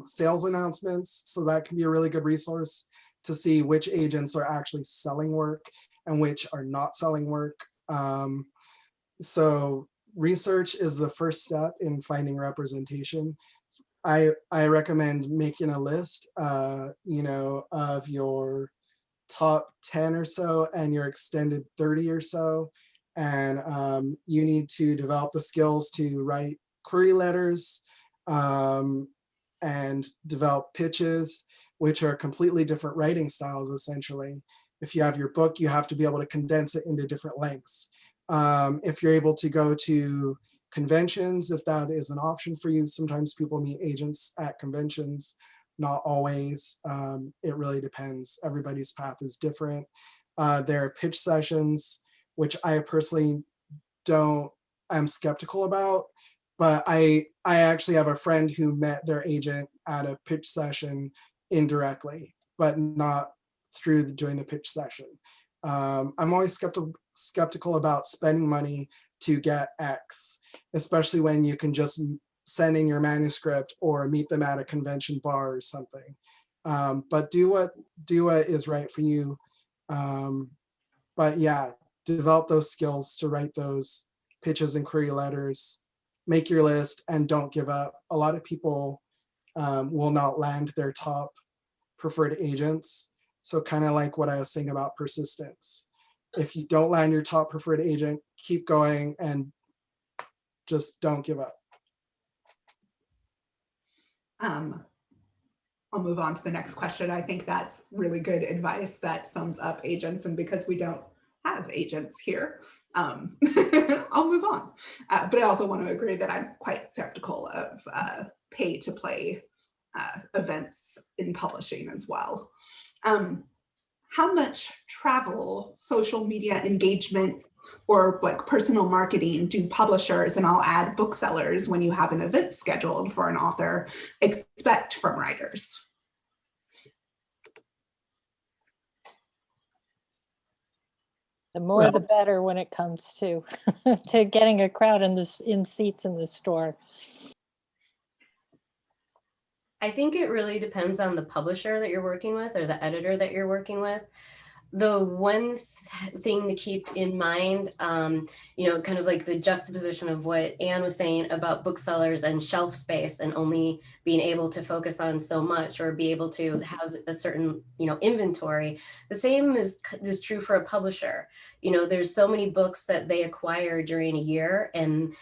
sales announcements. So that can be a really good resource to see which agents are actually selling work and which are not selling work. So research is the first step in finding representation. I recommend making a list, you know, of your top 10 or so and your extended 30 or so. And you need to develop the skills to write query letters and develop pitches, which are completely different writing styles, essentially. If you have your book, you have to be able to condense it into different lengths. If you're able to go to conventions, if that is an option for you, sometimes people meet agents at conventions, not always. It really depends. Everybody's path is different. There are pitch sessions, which I personally I'm skeptical about, but I actually have a friend who met their agent at a pitch session indirectly, but not through doing the pitch session. I'm always skeptical about spending money to get X, especially when you can just send in your manuscript or meet them at a convention bar or something. But do what is right for you. But yeah, develop those skills to write those pitches and query letters, make your list, and don't give up. A lot of people will not land their top preferred agents. So kind of like what I was saying about persistence. If you don't land your top preferred agent, keep going and just don't give up. I'll move on to the next question. I think that's really good advice that sums up agents, and because we don't have agents here, I'll move on. But I also want to agree that I'm quite skeptical of pay-to-play events in publishing as well. How much travel, social media engagement, or like personal marketing do publishers, and I'll add booksellers when you have an event scheduled for an author, expect from writers? The more the better when it comes to to getting a crowd in seats in the store. I think it really depends on the publisher that you're working with or the editor that you're working with. The one thing to keep in mind, you know, kind of like the juxtaposition of what Anne was saying about booksellers and shelf space and only being able to focus on so much or be able to have a certain, you know, inventory. The same is true for a publisher. You know, there's so many books that they acquire during a year, and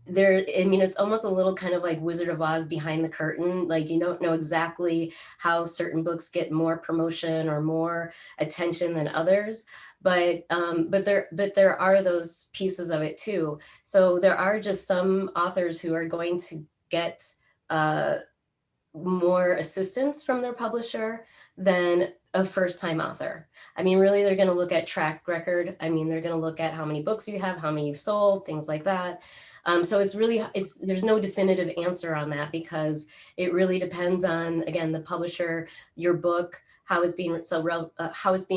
there, I mean, it's almost a little kind of like Wizard of Oz behind the curtain. Like, you don't know exactly how certain books get more promotion or more attention than others, but there are those pieces of it too. So there are just some authors who are going to get more assistance from their publisher than a first-time author. I mean, really, they're going to look at track record. I mean, they're going to look at how many books you have, how many you've sold, things like that. So there's no definitive answer on that, because it really depends on, again, the publisher, your book, how it's being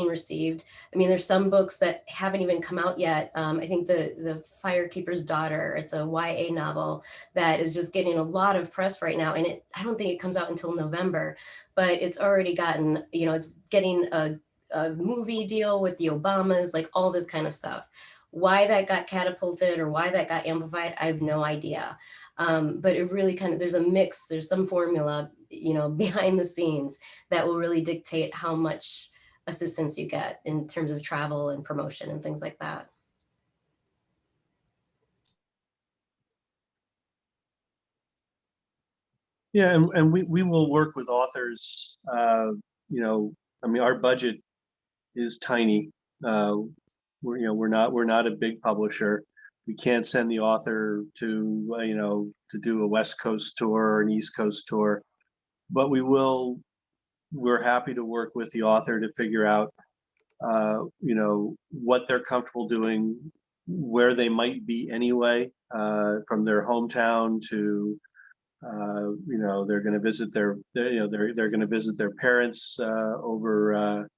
received. I mean, there's some books that haven't even come out yet. I think the Firekeeper's Daughter, it's a YA novel that is just getting a lot of press right now, and I don't think it comes out until November, but it's already gotten, you know, it's getting a movie deal with the Obamas, like all this kind of stuff. Why that got catapulted or why that got amplified, I have no idea. But it really kind of, there's a mix, there's some formula, you know, behind the scenes that will really dictate how much assistance you get in terms of travel and promotion and things like that. Yeah, and we will work with authors. You know, I mean, our budget is tiny. We're not a big publisher. We can't send the author to you know, to do a West Coast tour or an East Coast tour, but we're happy to work with the author to figure out you know, what they're comfortable doing, where they might be anyway, from their hometown to, you know, they're going to visit you know, they're going to visit their parents over,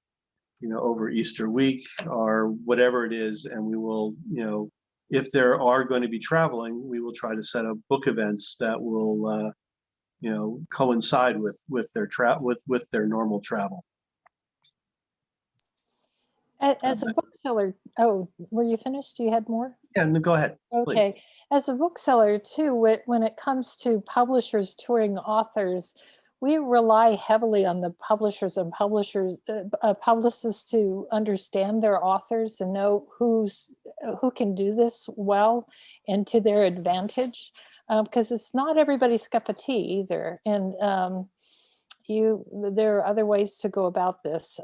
you know, over Easter week or whatever it is, and we will, you know, if there are going to be traveling, we will try to set up book events that will, you know, coincide with their normal travel. As a bookseller, oh, were you finished? You had more? Yeah, no, go ahead. Please. Okay. As a bookseller too, when it comes to publishers touring authors, we rely heavily on the publishers and publicists to understand their authors and know who can do this well and to their advantage, because it's not everybody's cup of tea either. And there are other ways to go about this.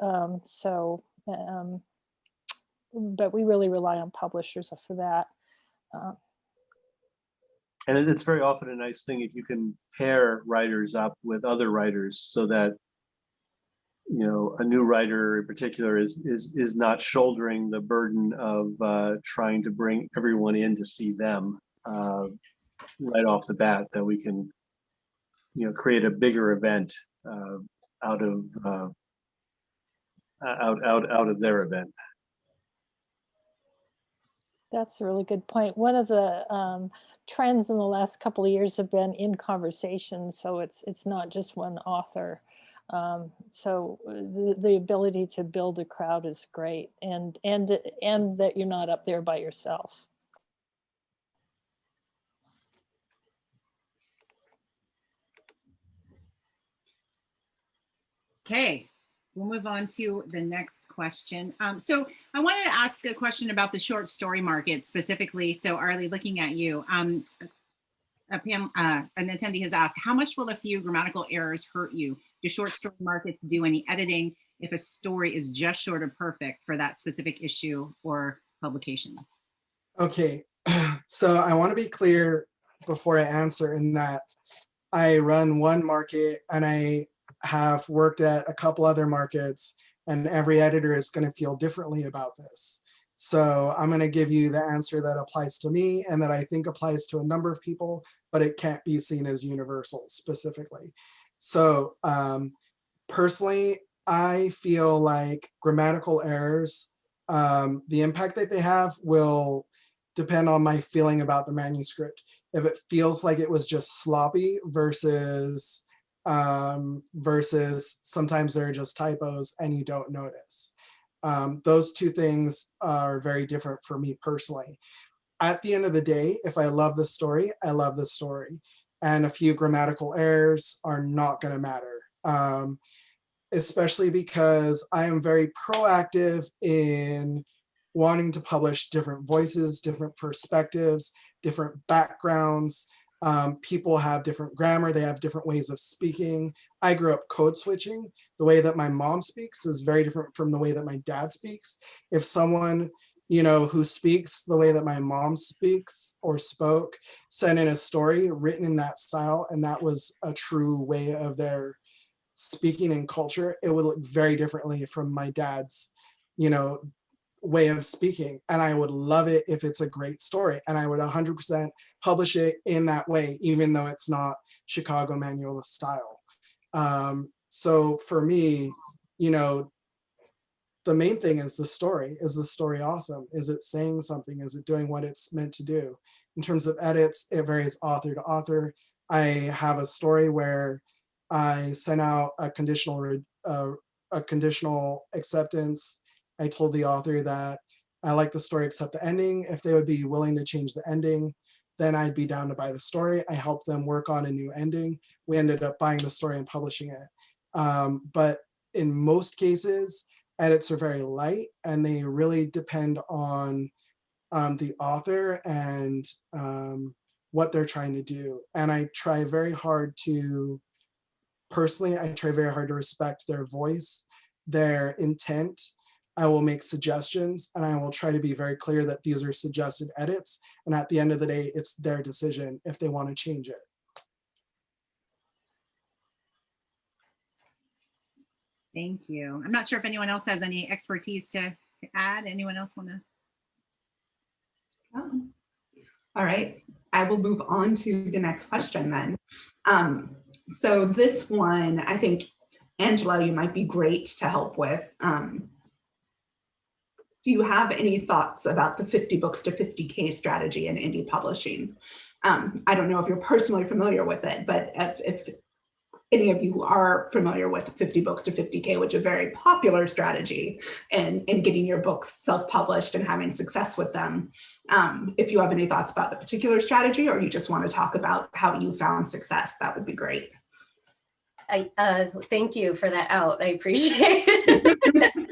But we really rely on publishers for that. And it's very often a nice thing if you can pair writers up with other writers so that, you know, a new writer in particular is not shouldering the burden of trying to bring everyone in to see them right off the bat, that we can, you know, create a bigger event out of their event. That's a really good point. One of the trends in the last couple of years have been in conversation, so it's not just one author. So the ability to build a crowd is great, and that you're not up there by yourself. Okay, we'll move on to the next question. So I wanted to ask a question about the short story market specifically. So Arley, looking at you, an attendee has asked, how much will a few grammatical errors hurt you? Do short story markets do any editing if a story is just short of perfect for that specific issue or publication? Okay, so I want to be clear before I answer in that I run one market and I have worked at a couple other markets, and every editor is going to feel differently about this. So I'm going to give you the answer that applies to me and that I think applies to a number of people, but it can't be seen as universal specifically. So personally, I feel like grammatical errors, the impact that they have will depend on my feeling about the manuscript. If it feels like it was just sloppy versus sometimes there are just typos and you don't notice. Those two things are very different for me personally. At the end of the day, if I love the story, I love the story. And a few grammatical errors are not going to matter. Especially because I am very proactive in wanting to publish different voices, different perspectives, different backgrounds. People have different grammar, they have different ways of speaking. I grew up code switching. The way that my mom speaks is very different from the way that my dad speaks. If someone, you know, who speaks the way that my mom speaks or spoke, sent in a story written in that style, and that was a true way of their speaking and culture, it would look very differently from my dad's, you know, way of speaking. And I would love it if it's a great story, and I would 100% publish it in that way, even though it's not Chicago manual style. So for me, you know, the main thing is the story. Is the story awesome? Is it saying something? Is it doing what it's meant to do? In terms of edits, it varies author to author. I have a story where I sent out a conditional acceptance. I told the author that I like the story except the ending. If they would be willing to change the ending, then I'd be down to buy the story. I helped them work on a new ending. We ended up buying the story and publishing it. But in most cases, edits are very light, and they really depend on the author and what they're trying to do. And I try very hard to, personally, I try very hard to respect their voice, their intent. I will make suggestions, and I will try to be very clear that these are suggested edits. And at the end of the day, it's their decision if they want to change it. Thank you. I'm not sure if anyone else has any expertise to add. Anyone else want to? All right, I will move on to the next question then. So this one, I think, Angela, you might be great to help with. Do you have any thoughts about the 50 books to 50K strategy in indie publishing? I don't know if you're personally familiar with it, but if any of you are familiar with 50 books to 50K, which is a very popular strategy in getting your books self-published and having success with them. If you have any thoughts about the particular strategy, or you just want to talk about how you found success, that would be great. Thank you for that out. I appreciate it.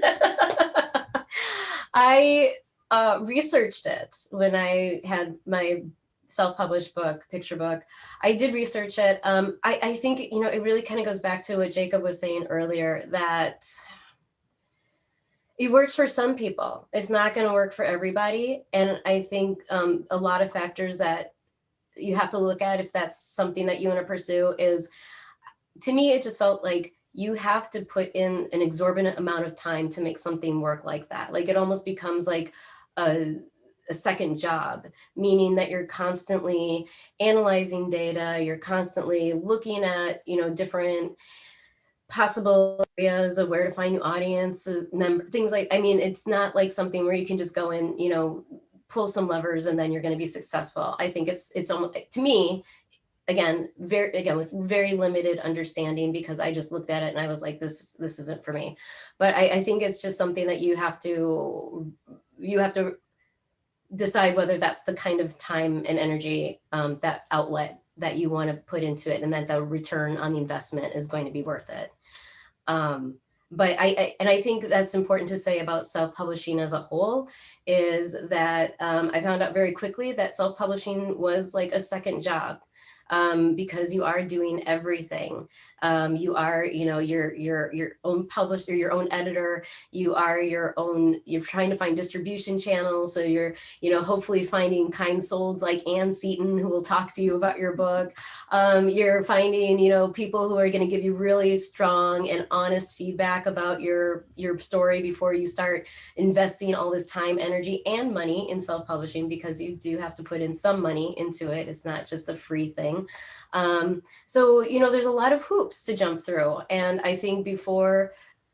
I researched it when I had my self-published book, picture book. I did research it. I think, you know, it really kind of goes back to what Jacob was saying earlier, that it works for some people. It's not going to work for everybody. And I think a lot of factors that you have to look at if that's something that you want to pursue is, to me, it just felt like you have to put in an exorbitant amount of time to make something work like that. Like it almost becomes like a second job, meaning that you're constantly analyzing data, you're constantly looking at, you know, different possible areas of where to find new audience, things like, I mean, it's not like something where you can just go and, you know, pull some levers and then you're going to be successful. I think it's almost, to me, again, with very limited understanding, because I just looked at it and I was like, this isn't for me. But I think it's just something that you have to decide whether that's the kind of time and energy, that outlet that you want to put into it, and that the return on the investment is going to be worth it. But I think that's important to say about self-publishing as a whole, is that I found out very quickly that self-publishing was like a second job. Because you are doing everything. You are, you know, your own publisher, your own editor. You are your own. You're trying to find distribution channels. So you're, you know, hopefully finding kind souls like Seaton who will talk to you about your book. You're finding, you know, people who are going to give you really strong and honest feedback about your story before you start investing all this time, energy, and money in self-publishing, because you do have to put in some money into it. It's not just a free thing. So, you know, there's a lot of hoops to jump through. And I think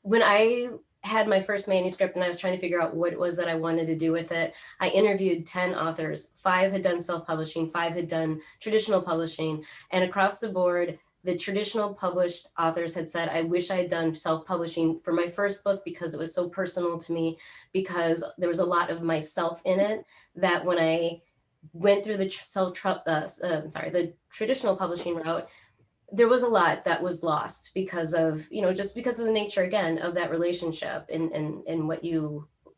when I had my first manuscript and I was trying to figure out what it was that I wanted to do with it, I interviewed 10 authors. 5 had done self-publishing, 5 had done traditional publishing. And across the board, the traditional published authors had said, I wish I had done self-publishing for my first book because it was so personal to me, because there was a lot of myself in it, that when I went through the traditional publishing route, there was a lot that was lost because of, you know, just because of the nature, again, of that relationship and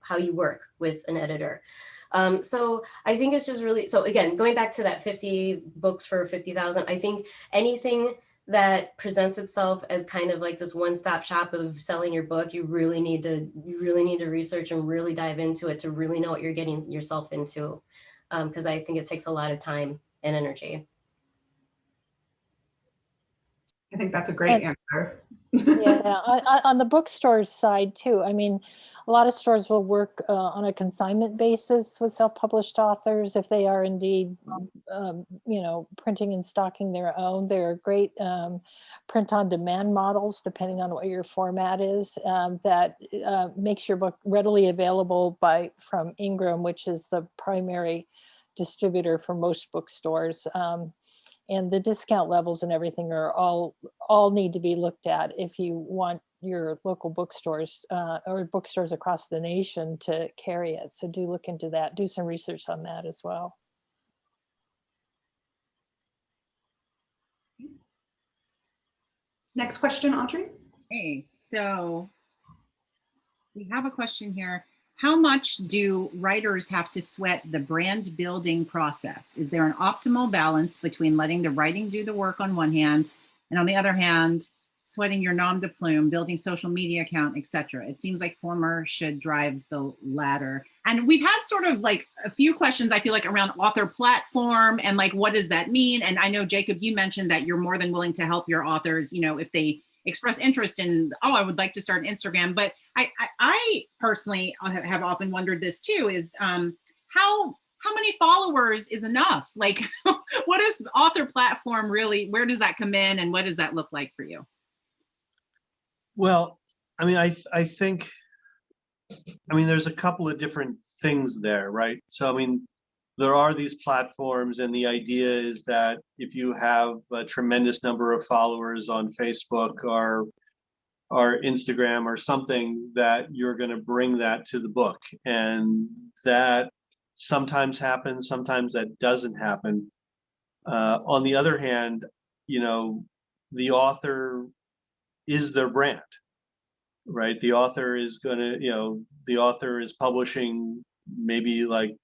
how you work with an editor. So I think it's just really, so again, going back to that 50 books for 50,000, I think anything that presents itself as kind of like this one-stop shop of selling your book, you really need to research and really dive into it to really know what you're getting yourself into. Because I think it takes a lot of time and energy. I think that's a great answer. Yeah, on the bookstores side too. I mean, a lot of stores will work on a consignment basis with self-published authors if they are indeed, you know, printing and stocking their own. There are great print-on-demand models, depending on what your format is, that makes your book readily available from Ingram, which is the primary distributor for most bookstores. And the discount levels and everything are all need to be looked at if you want your local bookstores or bookstores across the nation to carry it. So do look into that, do some research on that as well. Next question, Audrey. Hey, so we have a question here. How much do writers have to sweat the brand building process? Is there an optimal balance between letting the writing do the work on one hand, and on the other hand, sweating your nom de plume, building social media account, etc.? It seems like former should drive the latter. And we've had sort of like a few questions, I feel like, around author platform and like, what does that mean? And I know, Jacob, you mentioned that you're more than willing to help your authors, you know, if they express interest in, oh, I would like to start an Instagram. But I personally have often wondered this too, is how many followers is enough? Like, what is author platform really, where does that come in, and what does that look like for you? Well, I mean, I think, there's a couple of different things there, right? So, I mean, there are these platforms, and the idea is that if you have a tremendous number of followers on Facebook or Instagram or something, that you're going to bring that to the book. And that sometimes happens, sometimes that doesn't happen. On the other hand, the author is their brand, right? The author is going to, the author is publishing, maybe like,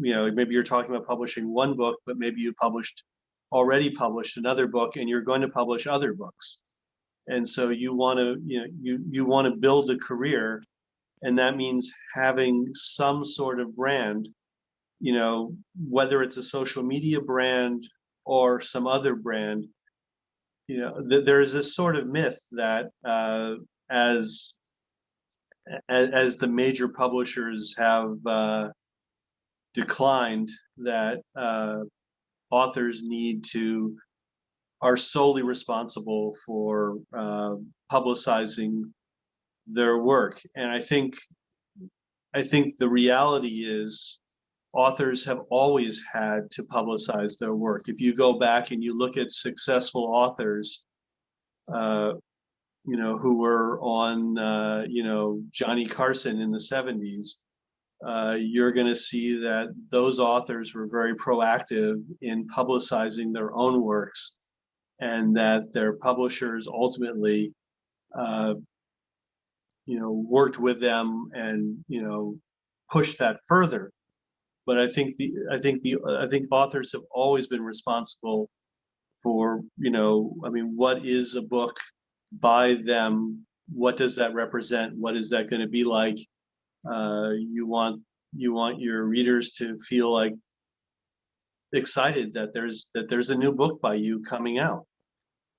maybe you're talking about publishing one book, but maybe you already published another book, and you're going to publish other books. And so you want to, you want to build a career, and that means having some sort of brand, whether it's a social media brand or some other brand. There's this sort of myth that as the major publishers have declined, that authors are solely responsible for publicizing their work. And I think the reality is authors have always had to publicize their work. If you go back and you look at successful authors, who were on, Johnny Carson in the 70s, you're going to see that those authors were very proactive in publicizing their own works, and that their publishers ultimately, worked with them and, pushed that further. But I think authors have always been responsible for, what is a book by them? What does that represent? What is that going to be like? You want your readers to feel like excited that there's a new book by you coming out,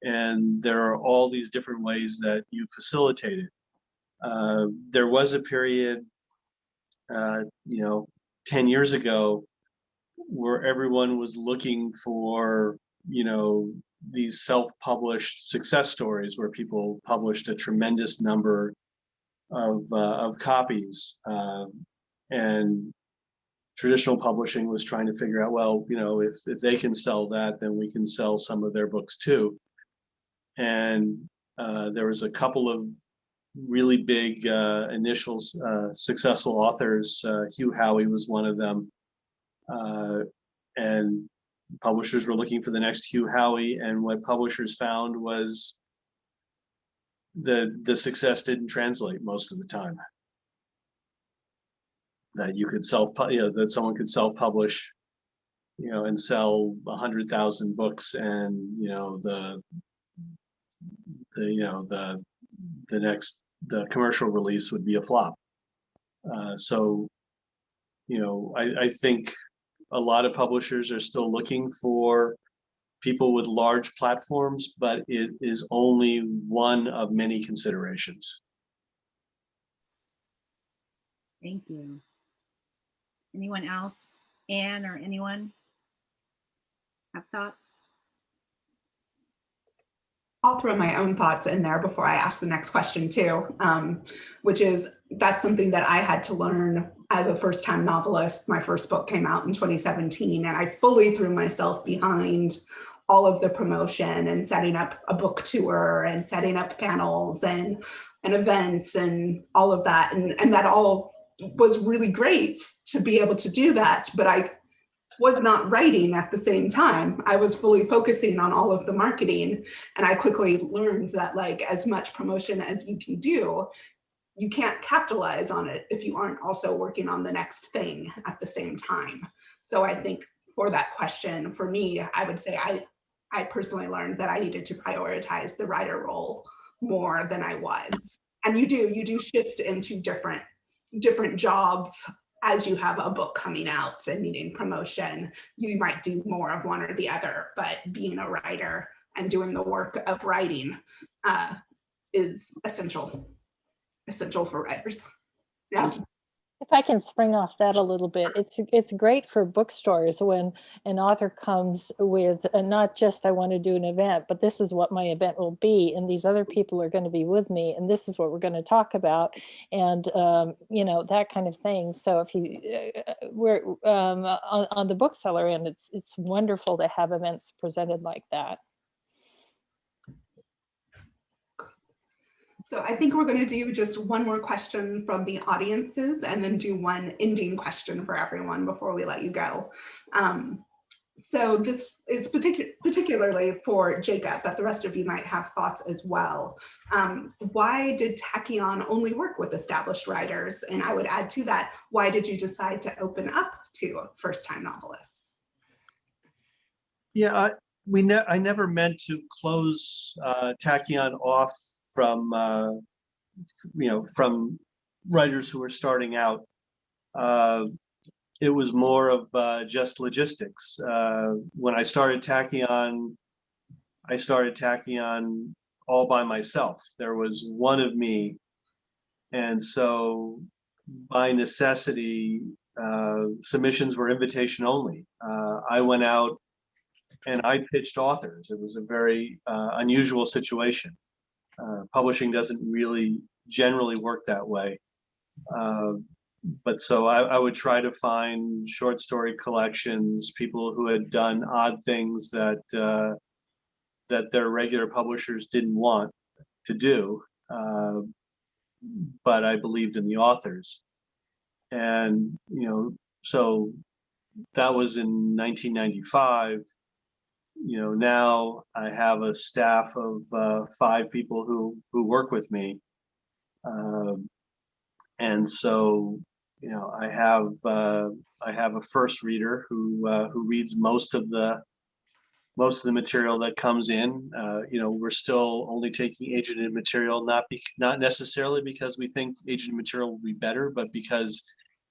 and there are all these different ways that you facilitate it. There was a period, 10 years ago, where everyone was looking for, these self-published success stories where people published a tremendous number of copies, and traditional publishing was trying to figure out, well, if they can sell that, then we can sell some of their books too. And there was a couple of really big initial successful authors. Hugh Howey was one of them, and publishers were looking for the next Hugh Howey, and what publishers found was the success didn't translate most of the time. That you could that someone could self-publish, and sell 100,000 books, and the commercial release would be a flop. So I think a lot of publishers are still looking for people with large platforms, but it is only one of many considerations. Thank you. Anyone else? Anne or anyone have thoughts? I'll throw my own thoughts in there before I ask the next question too, which is, that's something that I had to learn as a first-time novelist. My first book came out in 2017, and I fully threw myself behind all of the promotion and setting up a book tour and setting up panels and events and all of that. And that all was really great to be able to do that, but I was not writing at the same time. I was fully focusing on all of the marketing, and I quickly learned that, like, as much promotion as you can do, you can't capitalize on it if you aren't also working on the next thing at the same time. So I think for that question, for me, I would say I personally learned that I needed to prioritize the writer role more than I was. And you do shift into different jobs as you have a book coming out and needing promotion. You might do more of one or the other, but being a writer and doing the work of writing is essential for writers. Yeah. If I can spring off that a little bit, it's great for bookstores when an author comes with not just I want to do an event, but this is what my event will be, and these other people are going to be with me, and this is what we're going to talk about, and you know, that kind of thing. So if you we're on the bookseller end, it's wonderful to have events presented like that. So I think we're going to do just one more question from the audiences and then do one ending question for everyone before we let you go. So this is particularly for Jacob, but the rest of you might have thoughts as well. Why did Tachyon only work with established writers? And I would add to that, why did you decide to open up to first-time novelists? Yeah, I never meant to close Tachyon off from from writers who were starting out. It was more of just logistics. When I started Tachyon all by myself. There was one of me, and so by necessity, submissions were invitation only. I went out and I pitched authors. It was a very unusual situation. Publishing doesn't really generally work that way. But so I would try to find short story collections, people who had done odd things that that their regular publishers didn't want to do. But I believed in the authors. And, so that was in 1995. Now I have a staff of 5 people who work with me, and so I have a first reader who reads most of the material that comes in. We're still only taking agented material, not necessarily because we think agented material will be better, but because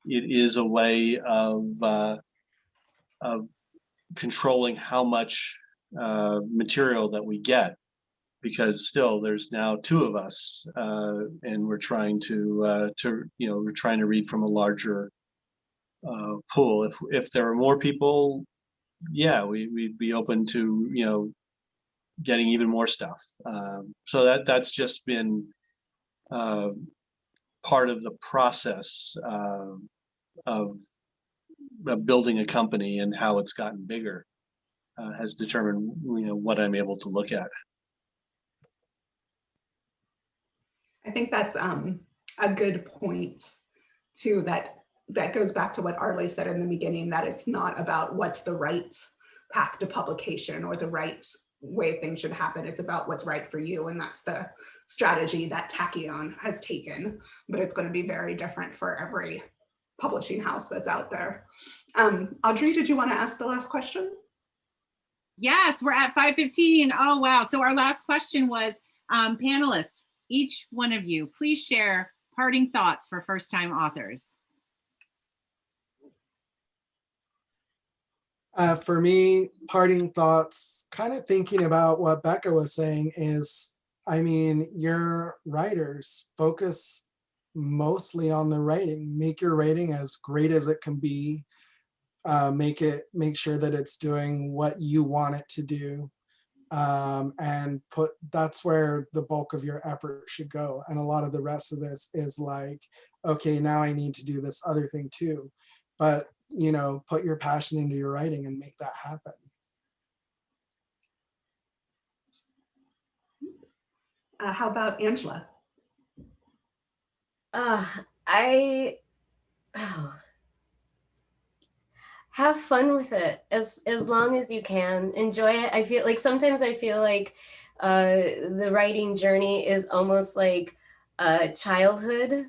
it is a way of controlling how much material that we get, because still there's now 2 of us, and we're trying to read from a larger pool. If there are more people, yeah, we'd be open to getting even more stuff. So that's just been part of the process of building a company, and how it's gotten bigger has determined what I'm able to look at. I think that's a good point too, that goes back to what Arley said in the beginning, that it's not about what's the right path to publication or the right way things should happen. It's about what's right for you. And that's the strategy that Tachyon has taken, but it's going to be very different for every publishing house that's out there. Audrey, did you want to ask the last question? Yes, we're at 5:15. Oh, wow. So our last question was, panelists, each one of you, please share parting thoughts for first-time authors. For me, parting thoughts, kind of thinking about what Becca was saying is, your writers, focus mostly on the writing. Make your writing as great as it can be. Make sure that it's doing what you want it to do. And that's where the bulk of your effort should go. And a lot of the rest of this is like, okay, now I need to do this other thing too. But put your passion into your writing and make that happen. How about Angela? Have fun with it as long as you can. Enjoy it. Sometimes I feel like the writing journey is almost like childhood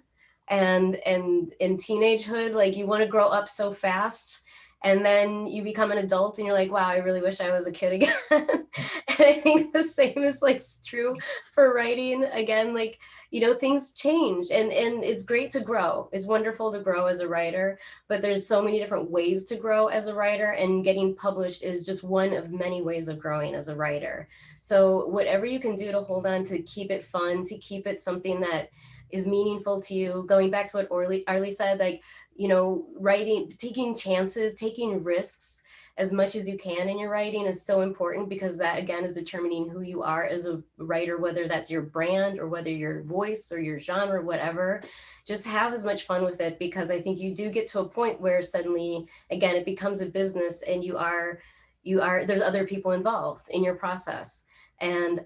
and in teenagehood. Like, you want to grow up so fast, And then you become an adult and you're like, wow, I really wish I was a kid again. And I think the same is like true for writing. Again, like, you know, things change and it's great to grow. It's wonderful to grow as a writer, but there's so many different ways to grow as a writer, and getting published is just one of many ways of growing as a writer. So whatever you can do to hold on, to keep it fun, to keep it something that is meaningful to you. Going back to what Arley said, like, you know, writing, taking chances, taking risks as much as you can in your writing is so important, because that again is determining who you are as a writer, whether that's your brand or whether your voice or your genre, whatever. Just have as much fun with it, because I think you do get to a point where suddenly, again, it becomes a business and there's other people involved in your process. And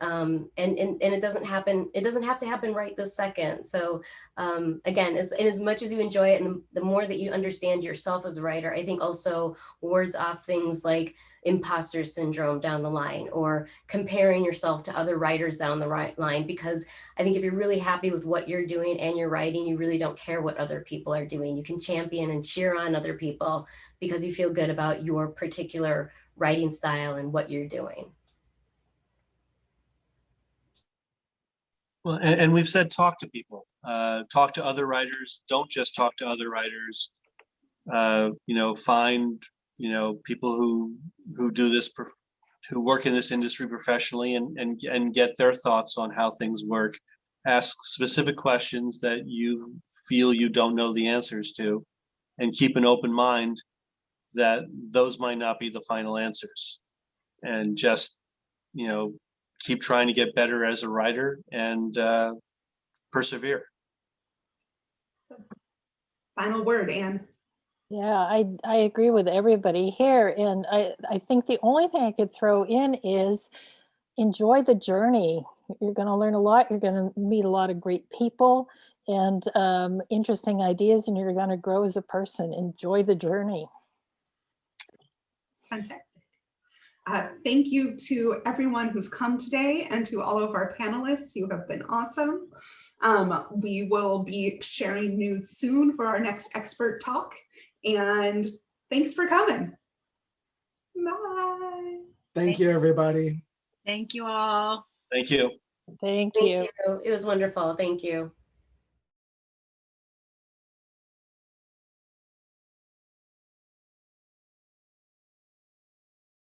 it doesn't have to happen right this second. So again, as much as you enjoy it, and the more that you understand yourself as a writer, I think also wards off things like imposter syndrome down the line, or comparing yourself to other writers down the line. Because I think if you're really happy with what you're doing and you're writing, you really don't care what other people are doing. You can champion and cheer on other people because you feel good about your particular writing style and what you're doing. Well, and we've said talk to people, talk to other writers. Don't just talk to other writers. You know, find, you know, people who do this, who work in this industry professionally, and get their thoughts on how things work. Ask specific questions that you feel you don't know the answers to, and keep an open mind that those might not be the final answers. And just, you know, keep trying to get better as a writer, and persevere. Final word, Anne. Yeah, I agree with everybody here. And I think the only thing I could throw in is enjoy the journey. You're going to learn a lot. You're going to meet a lot of great people and interesting ideas, and you're going to grow as a person. Enjoy the journey. Fantastic. Thank you to everyone who's come today, and to all of our panelists. You have been awesome. We will be sharing news soon for our next expert talk, and thanks for coming. Bye. Thank you, everybody. Thank you all. Thank you. Thank Thank you. you. It was wonderful. Thank you.